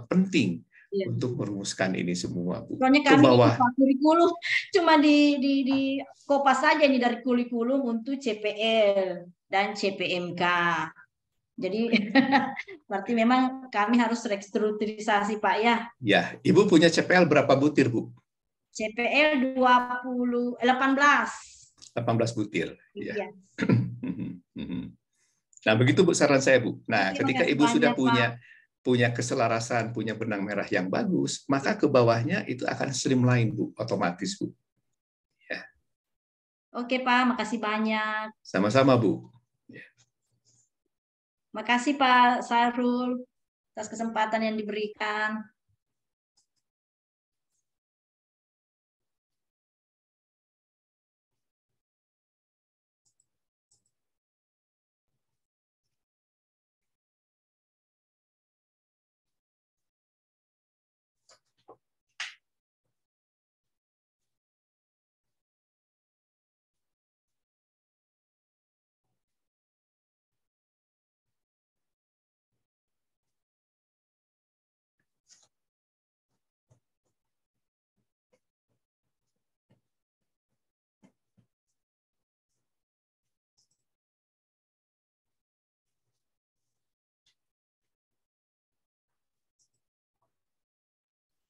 penting untuk merumuskan ini semua, Bu. Soalnya kami kurikulum cuma di kopas saja nih dari kurikulum untuk CPL dan CPMK. Jadi berarti memang kami harus restrukturisasi Pak ya. Ya, Ibu punya CPL berapa butir, Bu? CPL 18 butir. Iya. Ya. Nah, begitu Bu saran saya, Bu. Nah, ketika Ibu sudah punya keselarasan, punya benang merah yang bagus, maka ke bawahnya itu akan streamline, Bu, otomatis, Bu. Ya. Oke, Pak, makasih banyak. Sama-sama, Bu. Makasih Pak Sarul atas kesempatan yang diberikan.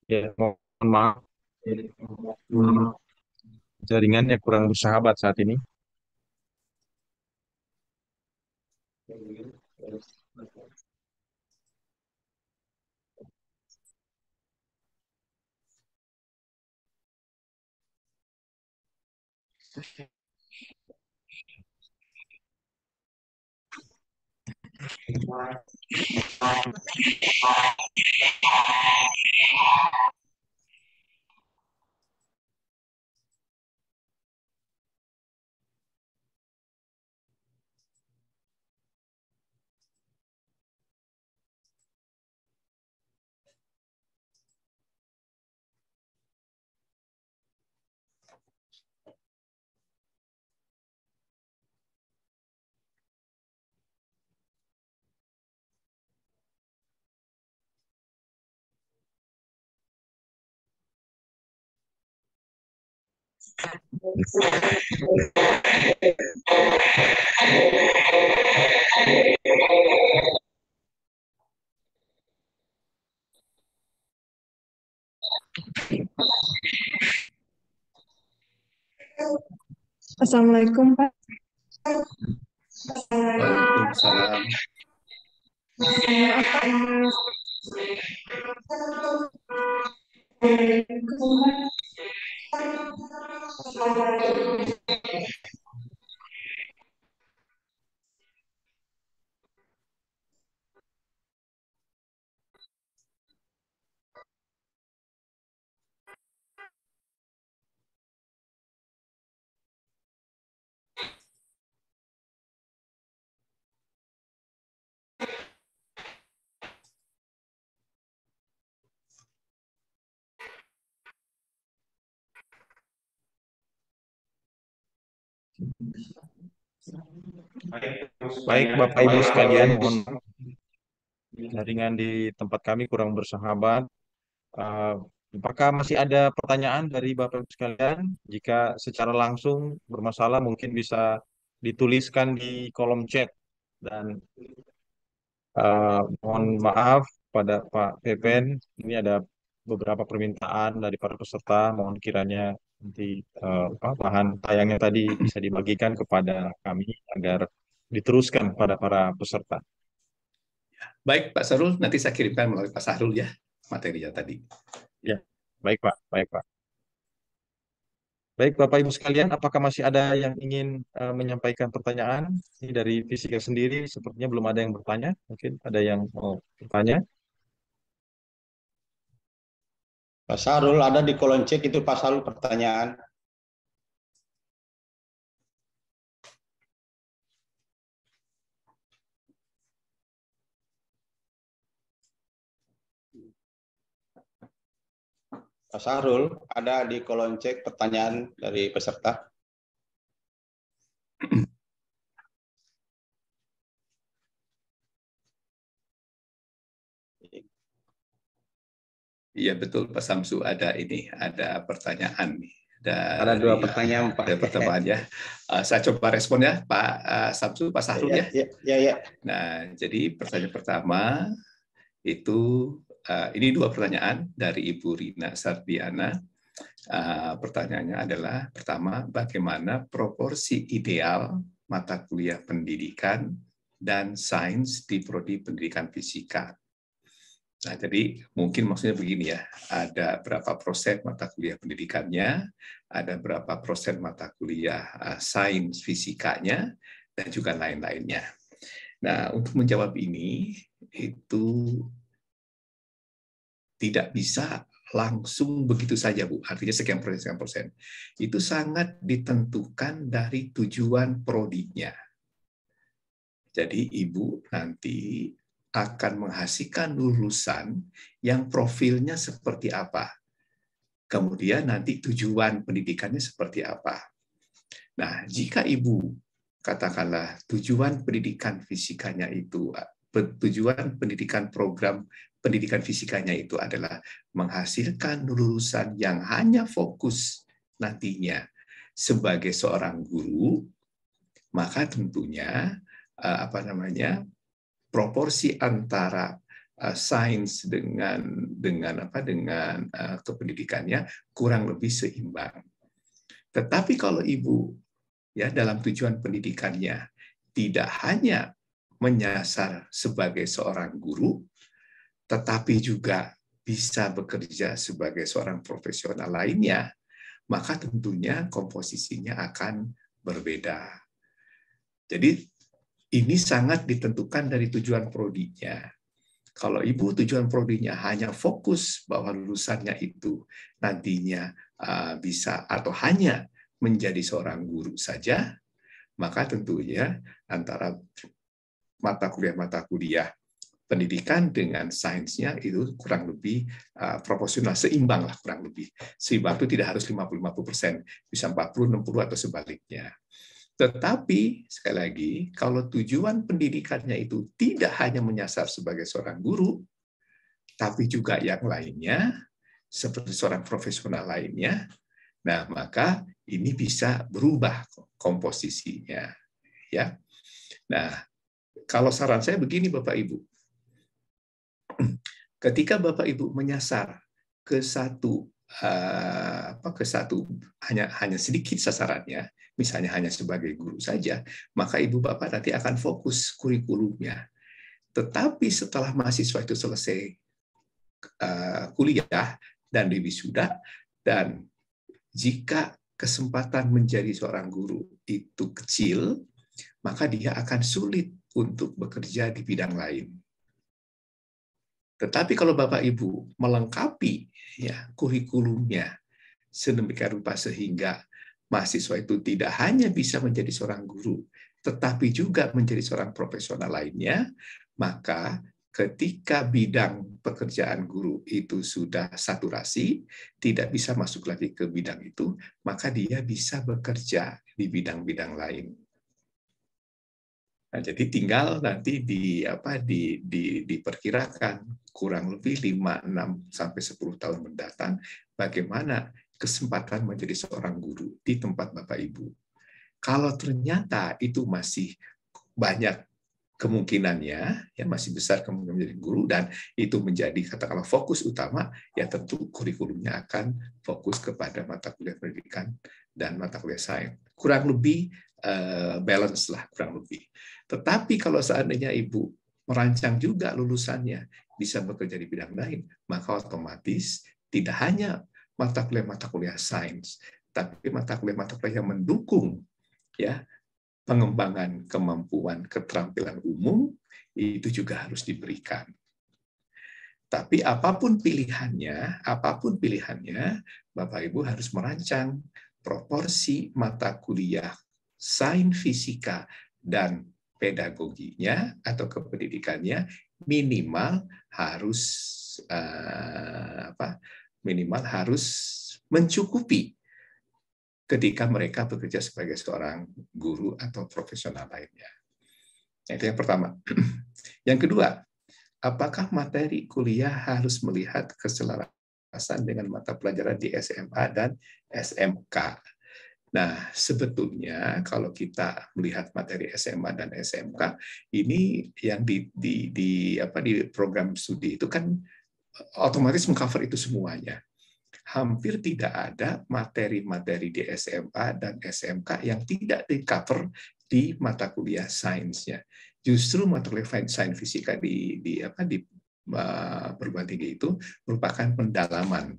Ya, mohon maaf. Jaringannya kurang bersahabat saat ini. Assalamualaikum Pak. Waalaikumsalam. Baik, Bapak Ibu sekalian, mohon maaf. Jaringan di tempat kami kurang bersahabat. Apakah masih ada pertanyaan dari Bapak Ibu sekalian? Jika secara langsung bermasalah mungkin bisa dituliskan di kolom chat. Dan mohon maaf pada Pak Pepen, ini ada beberapa permintaan dari para peserta. Mohon kiranya nanti bahan tayangnya tadi bisa dibagikan kepada kami agar diteruskan pada para peserta. Baik, Pak Sahrul, nanti saya kirimkan melalui Pak Sahrul ya materinya tadi. Ya, baik Pak, baik Pak. Baik Bapak Ibu sekalian, apakah masih ada yang ingin menyampaikan pertanyaan? Ini dari fisika sendiri, sepertinya belum ada yang bertanya. Mungkin ada yang mau bertanya. Pak Sahrul, ada di kolom chat itu Pak Sahrul pertanyaan. Pak Sahrul, ada di kolom chat pertanyaan dari peserta. Iya betul Pak Samsu, ada pertanyaan nih. Ada dua pertanyaan Pak. Ada pertanyaan ya. Saya coba respon ya Pak Samsu, Pak Sahrul ya. Ya. Nah, jadi pertanyaan pertama itu ini dua pertanyaan dari Ibu Rina Sardiana. Pertanyaannya adalah pertama, bagaimana proporsi ideal mata kuliah pendidikan dan sains di prodi pendidikan fisika? Nah, jadi mungkin maksudnya begini ya, ada berapa persen mata kuliah pendidikannya, ada berapa persen mata kuliah sains fisikanya, dan juga lain-lainnya. Nah, untuk menjawab ini, itu tidak bisa langsung begitu saja, Bu. Artinya sekian persen. Itu sangat ditentukan dari tujuan prodinya. Jadi, Ibu nanti akan menghasilkan lulusan yang profilnya seperti apa. Kemudian nanti tujuan pendidikannya seperti apa. Nah, jika Ibu katakanlah tujuan pendidikan fisikanya itu, tujuan pendidikan program pendidikan fisikanya itu adalah menghasilkan lulusan yang hanya fokus nantinya sebagai seorang guru, maka tentunya proporsi antara sains dengan kependidikannya kurang lebih seimbang. Tetapi kalau Ibu ya dalam tujuan pendidikannya tidak hanya menyasar sebagai seorang guru, tetapi juga bisa bekerja sebagai seorang profesional lainnya, maka tentunya komposisinya akan berbeda. Jadi ini sangat ditentukan dari tujuan prodinya. Kalau Ibu tujuan prodinya hanya fokus bahwa lulusannya itu nantinya bisa atau hanya menjadi seorang guru saja, maka tentunya antara mata kuliah pendidikan dengan sainsnya itu kurang lebih proporsional, seimbang lah kurang lebih. Seimbang itu tidak harus 50-50%, bisa 40-60 atau sebaliknya. Tetapi, sekali lagi, kalau tujuan pendidikannya itu tidak hanya menyasar sebagai seorang guru, tapi juga yang lainnya, seperti seorang profesional lainnya, nah maka ini bisa berubah komposisinya. Ya. Nah, kalau saran saya begini Bapak Ibu, ketika Bapak Ibu menyasar ke satu hanya sedikit sasarannya, misalnya hanya sebagai guru saja, maka Ibu Bapak nanti akan fokus kurikulumnya. Tetapi setelah mahasiswa itu selesai kuliah dan diwisuda, dan jika kesempatan menjadi seorang guru itu kecil, maka dia akan sulit untuk bekerja di bidang lain. Tetapi kalau Bapak Ibu melengkapi ya kurikulumnya sedemikian rupa sehingga mahasiswa itu tidak hanya bisa menjadi seorang guru, tetapi juga menjadi seorang profesional lainnya, maka ketika bidang pekerjaan guru itu sudah saturasi, tidak bisa masuk lagi ke bidang itu, maka dia bisa bekerja di bidang-bidang lain. Nah, jadi tinggal nanti diperkirakan kurang lebih 5, 6 sampai 10 tahun mendatang bagaimana kesempatan menjadi seorang guru di tempat Bapak Ibu. Kalau ternyata itu masih banyak kemungkinannya, ya masih besar kemungkinan menjadi guru, dan itu menjadi katakanlah fokus utama, ya tentu kurikulumnya akan fokus kepada mata kuliah pendidikan dan mata kuliah sains. Kurang lebih balance lah, kurang lebih. Tetapi kalau seandainya Ibu merancang juga lulusannya bisa bekerja di bidang lain, maka otomatis tidak hanya mata kuliah sains, tapi mata kuliah yang mendukung ya pengembangan kemampuan keterampilan umum itu juga harus diberikan. Tapi apapun pilihannya, Bapak Ibu harus merancang proporsi mata kuliah sains fisika dan pedagoginya atau kependidikannya minimal harus mencukupi ketika mereka bekerja sebagai seorang guru atau profesional lainnya. Itu yang pertama. Yang kedua, apakah materi kuliah harus melihat keselarasan dengan mata pelajaran di SMA dan SMK? Nah, sebetulnya kalau kita melihat materi SMA dan SMK, ini yang di program studi itu kan otomatis mengcover itu semuanya. Hampir tidak ada materi-materi di SMA dan SMK yang tidak di-cover di mata kuliah sainsnya. Justru mata kuliah sains fisika di perguruan tinggi itu merupakan pendalaman.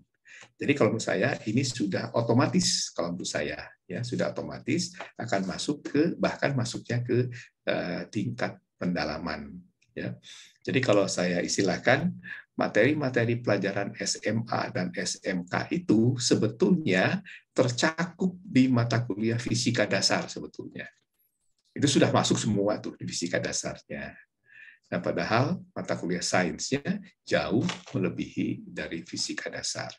Jadi kalau menurut saya ini sudah otomatis, kalau menurut saya ya sudah otomatis akan masuk bahkan masuknya ke tingkat pendalaman. Ya. Jadi kalau saya istilahkan materi-materi pelajaran SMA dan SMK itu sebetulnya tercakup di mata kuliah fisika dasar sebetulnya. Itu sudah masuk semua tuh di fisika dasarnya. Nah, padahal mata kuliah sainsnya jauh melebihi dari fisika dasar.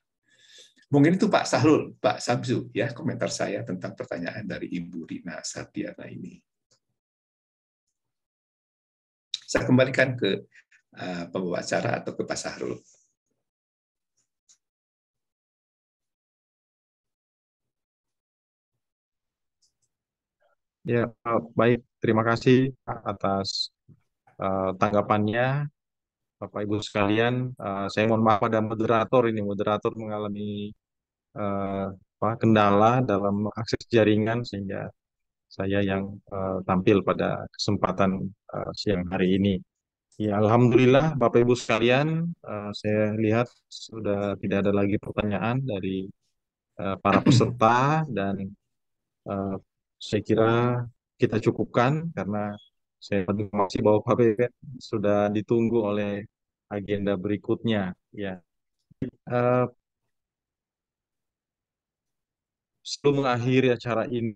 Mungkin itu Pak Sahrul, Pak Samsu, ya komentar saya tentang pertanyaan dari Ibu Rina Sardiana ini. Saya kembalikan ke pembawa acara atau ke Pak Sahrul. Ya, baik. Terima kasih atas tanggapannya, Bapak Ibu sekalian. Saya mohon maaf pada moderator ini. Moderator mengalami kendala dalam akses jaringan sehingga saya yang tampil pada kesempatan siang hari ini. Ya, alhamdulillah Bapak Ibu sekalian, saya lihat sudah tidak ada lagi pertanyaan dari para peserta dan saya kira kita cukupkan karena saya informasi bahwa Bapak Ibu sudah ditunggu oleh agenda berikutnya. Ya, sebelum mengakhiri acara ini,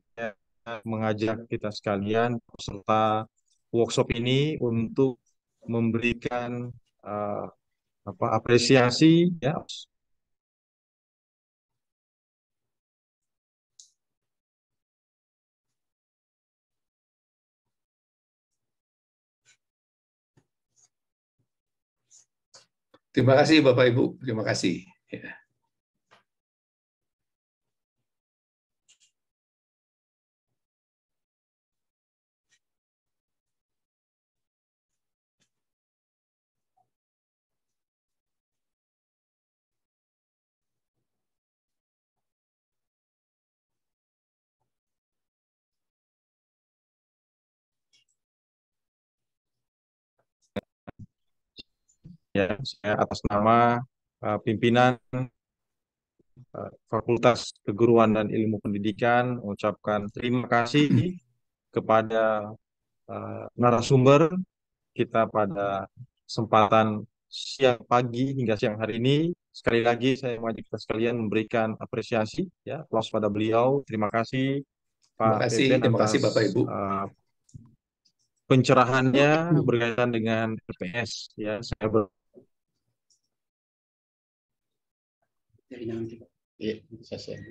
mengajak kita sekalian peserta workshop ini untuk memberikan apresiasi ya. Terima kasih Bapak Ibu, terima kasih. Ya. Ya, saya atas nama pimpinan Fakultas Keguruan dan Ilmu Pendidikan mengucapkan terima kasih kepada narasumber kita pada kesempatan siang pagi hingga siang hari ini. Sekali lagi saya mengajak kita sekalian memberikan apresiasi ya, aplaus pada beliau. Terima kasih Pak Pepen Terima kasih atas Bapak Ibu. pencerahannya berkaitan dengan RPS. Ya, saya Iya, bisa saya.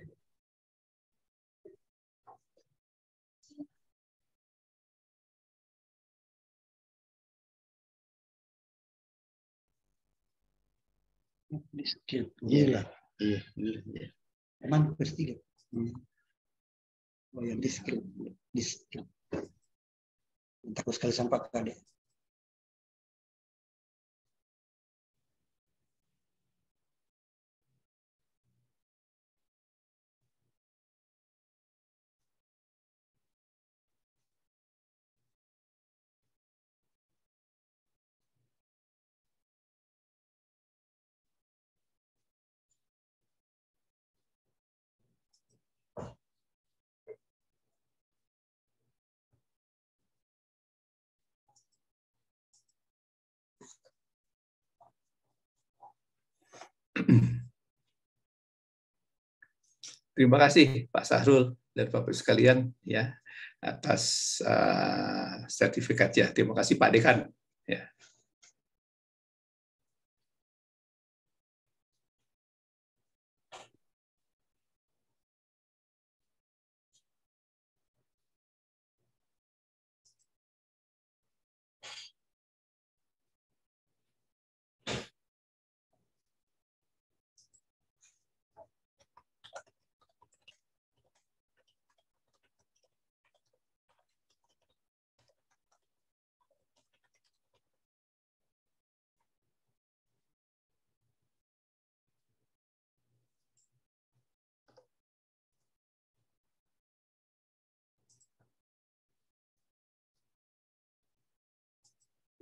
Di skill. Iya, iya, iya. Emang ketiga. Oh ya, di skill. Di skill. Takut sekali sampah kade. Terima kasih Pak Sahrul dan Bapak sekalian ya atas sertifikat ya. Terima kasih Pak Dekan. Ya.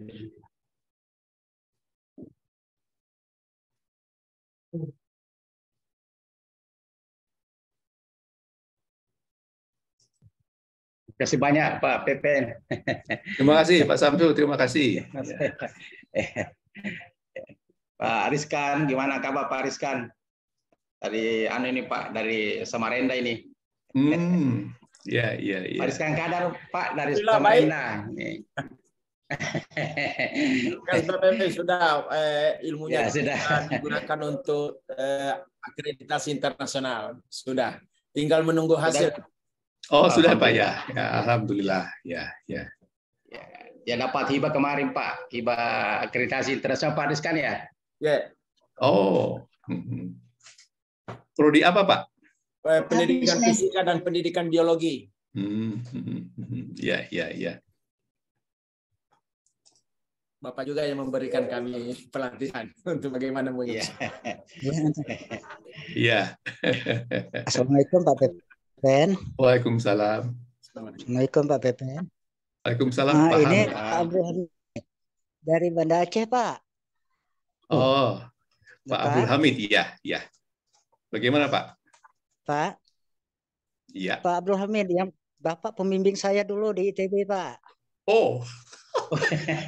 Terima kasih banyak Pak PPN. Terima kasih Pak Samsul, terima kasih. Ya. Pak Ariskan, gimana kabar Pak Ariskan? Dari ini Pak, dari Samarinda ini. Ya, ya, ya. Pak Ariskan Kadar Pak dari Alhamdulillah, Samarinda. Kan PP sudah ilmunya Ya, sudah. digunakan untuk akreditasi internasional. Sudah. Tinggal menunggu hasil. Oh, sudah Pak ya. Ya, alhamdulillah. Ya, ya. Ya dapat hibah kemarin Pak, hibah akreditasi internasional Pak Ariskan ya. Ya. Oh. Prodi apa Pak? Pendidikan fisika dan pendidikan biologi. Ya, ya, ya. Bapak juga yang memberikan kami pelatihan untuk bagaimana mengisi. Iya. Assalamualaikum Pak PPN. Waalaikumsalam. Assalamualaikum Pak PPN. Waalaikumsalam Pak Ini Hamid. Pak Abdul Hamid dari Banda Aceh Pak. Oh, Pak Pak. Abdul Hamid, iya, iya. Bagaimana Pak? Pak. Iya. Pak Abdul Hamid yang Bapak pembimbing saya dulu di ITB Pak. Oh.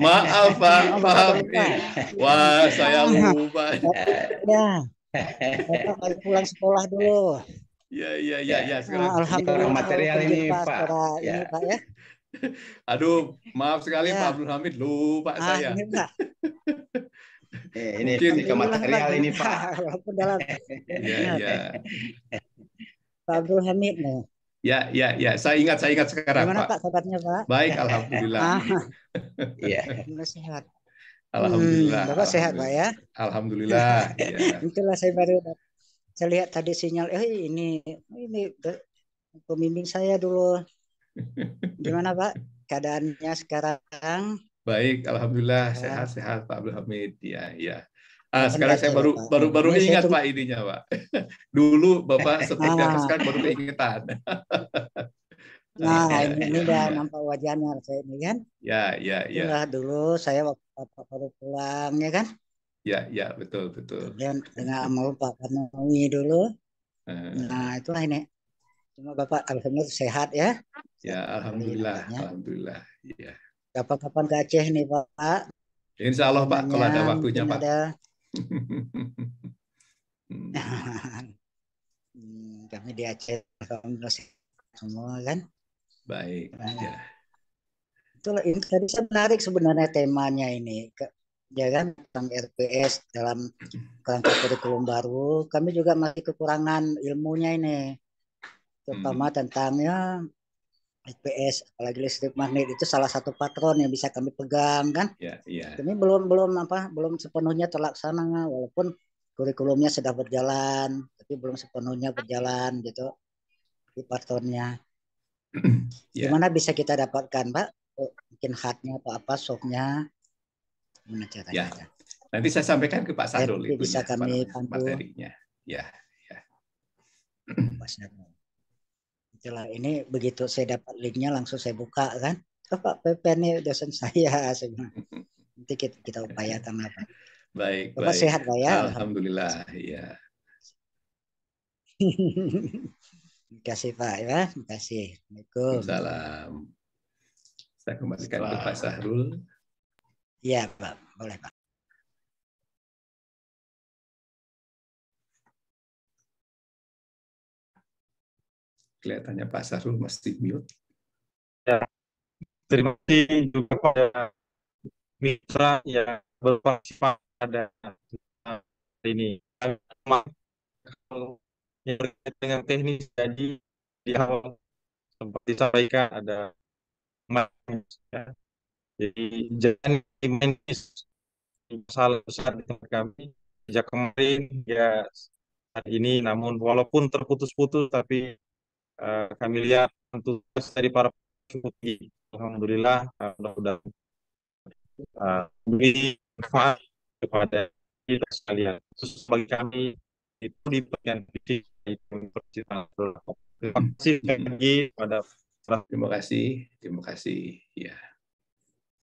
Maaf Pak, maaf. Wah, saya lupa. Ya. Bapak baru pulang sekolah dulu. Ya, ya, ya, ya. Sekarang alhamdulillah material ini Pak. Ini Pak ya. Aduh, maaf sekali Ya. Pak Abdul Hamid, lupa saya. Ini Pak. Ini Mungkin ke material ini Pak. Walaupun dalam. Ya, ya. Pak Abdul Hamid nih. Ya, ya, ya. Saya ingat sekarang Gimana Pak. Pak kabarnya Pak? Baik, alhamdulillah. Iya. Sehat. Alhamdulillah. Bapak sehat Pak ya? Alhamdulillah. Ya. Itulah saya lihat tadi sinyal. Ini pembimbing saya dulu. Gimana Pak? Keadaannya sekarang? Baik, alhamdulillah Ya. sehat Pak Abdul Hamid. Ya, ya. Kapan Sekarang saya datang, baru Pak? Ini ingat saya Pak ininya Pak. Dulu Bapak seperti apa Ah. sekarang baru keingetan. Nah, ini udah nampak wajahnya saya ini kan. Ya, ya, ya. Itulah dulu saya waktu Bapak baru pulang ya kan. Ya, ya, betul. Dan dengan mau Pak Karnawi dulu. Nah, itulah ini. Cuma Bapak alhamdulillah sehat ya. Ya, alhamdulillah. Ya. Kapan-kapan ke Aceh nih Pak. Insya Allah Pak, kalau ada waktunya Pak. Ada. Kami di Aceh alhamdulillah semua kan. Baik. Ya. Itulah ini tadi menarik sebenarnya temanya ini, ya kan, tentang RPS dalam kerangka kurikulum baru. Kami juga masih kekurangan ilmunya ini, terutama tentangnya RPS, apalagi listrik magnet itu salah satu patron yang bisa kami pegang kan. Ini belum sepenuhnya terlaksana, walaupun kurikulumnya sudah berjalan, tapi belum sepenuhnya berjalan gitu di patronnya. Gimana bisa kita dapatkan, Pak? Mungkin hardnya atau apa, softnya, gimana caranya? Ya, nanti saya sampaikan ke Pak Sahrul itu bisa kami bantu materinya. Ya. Pak Sahrul. Itulah, ini begitu saya dapat linknya langsung saya buka kan. Oh, Pak Pepen ini dosen saya. Nanti kita upayakan apa. Baik. Bapak sehat, Pak ya? Alhamdulillah, ya. Terima kasih Pak ya, terima kasih. Assalamualaikum. Salam. Saya kembalikan ke Pak Sahrul. Iya Pak, boleh Pak. Kelihatannya Pak Sahrul mesti mute. Ya, terima kasih juga pada mitra yang berpartisipasi pada ini. Yang berkaitan dengan teknis tadi di awal sempat disampaikan ada ya. Jadi jangan dimanis masalah besar di tempat kami sejak kemarin ya saat ini, namun walaupun terputus-putus tapi kami lihat antusias dari para pengikuti. Alhamdulillah, mudah-mudahan beri manfaat kepada kita sekalian. Khusus bagi kami itu di bagian politik Universitas. Terima kasih lagi pada Terima kasih. Ya.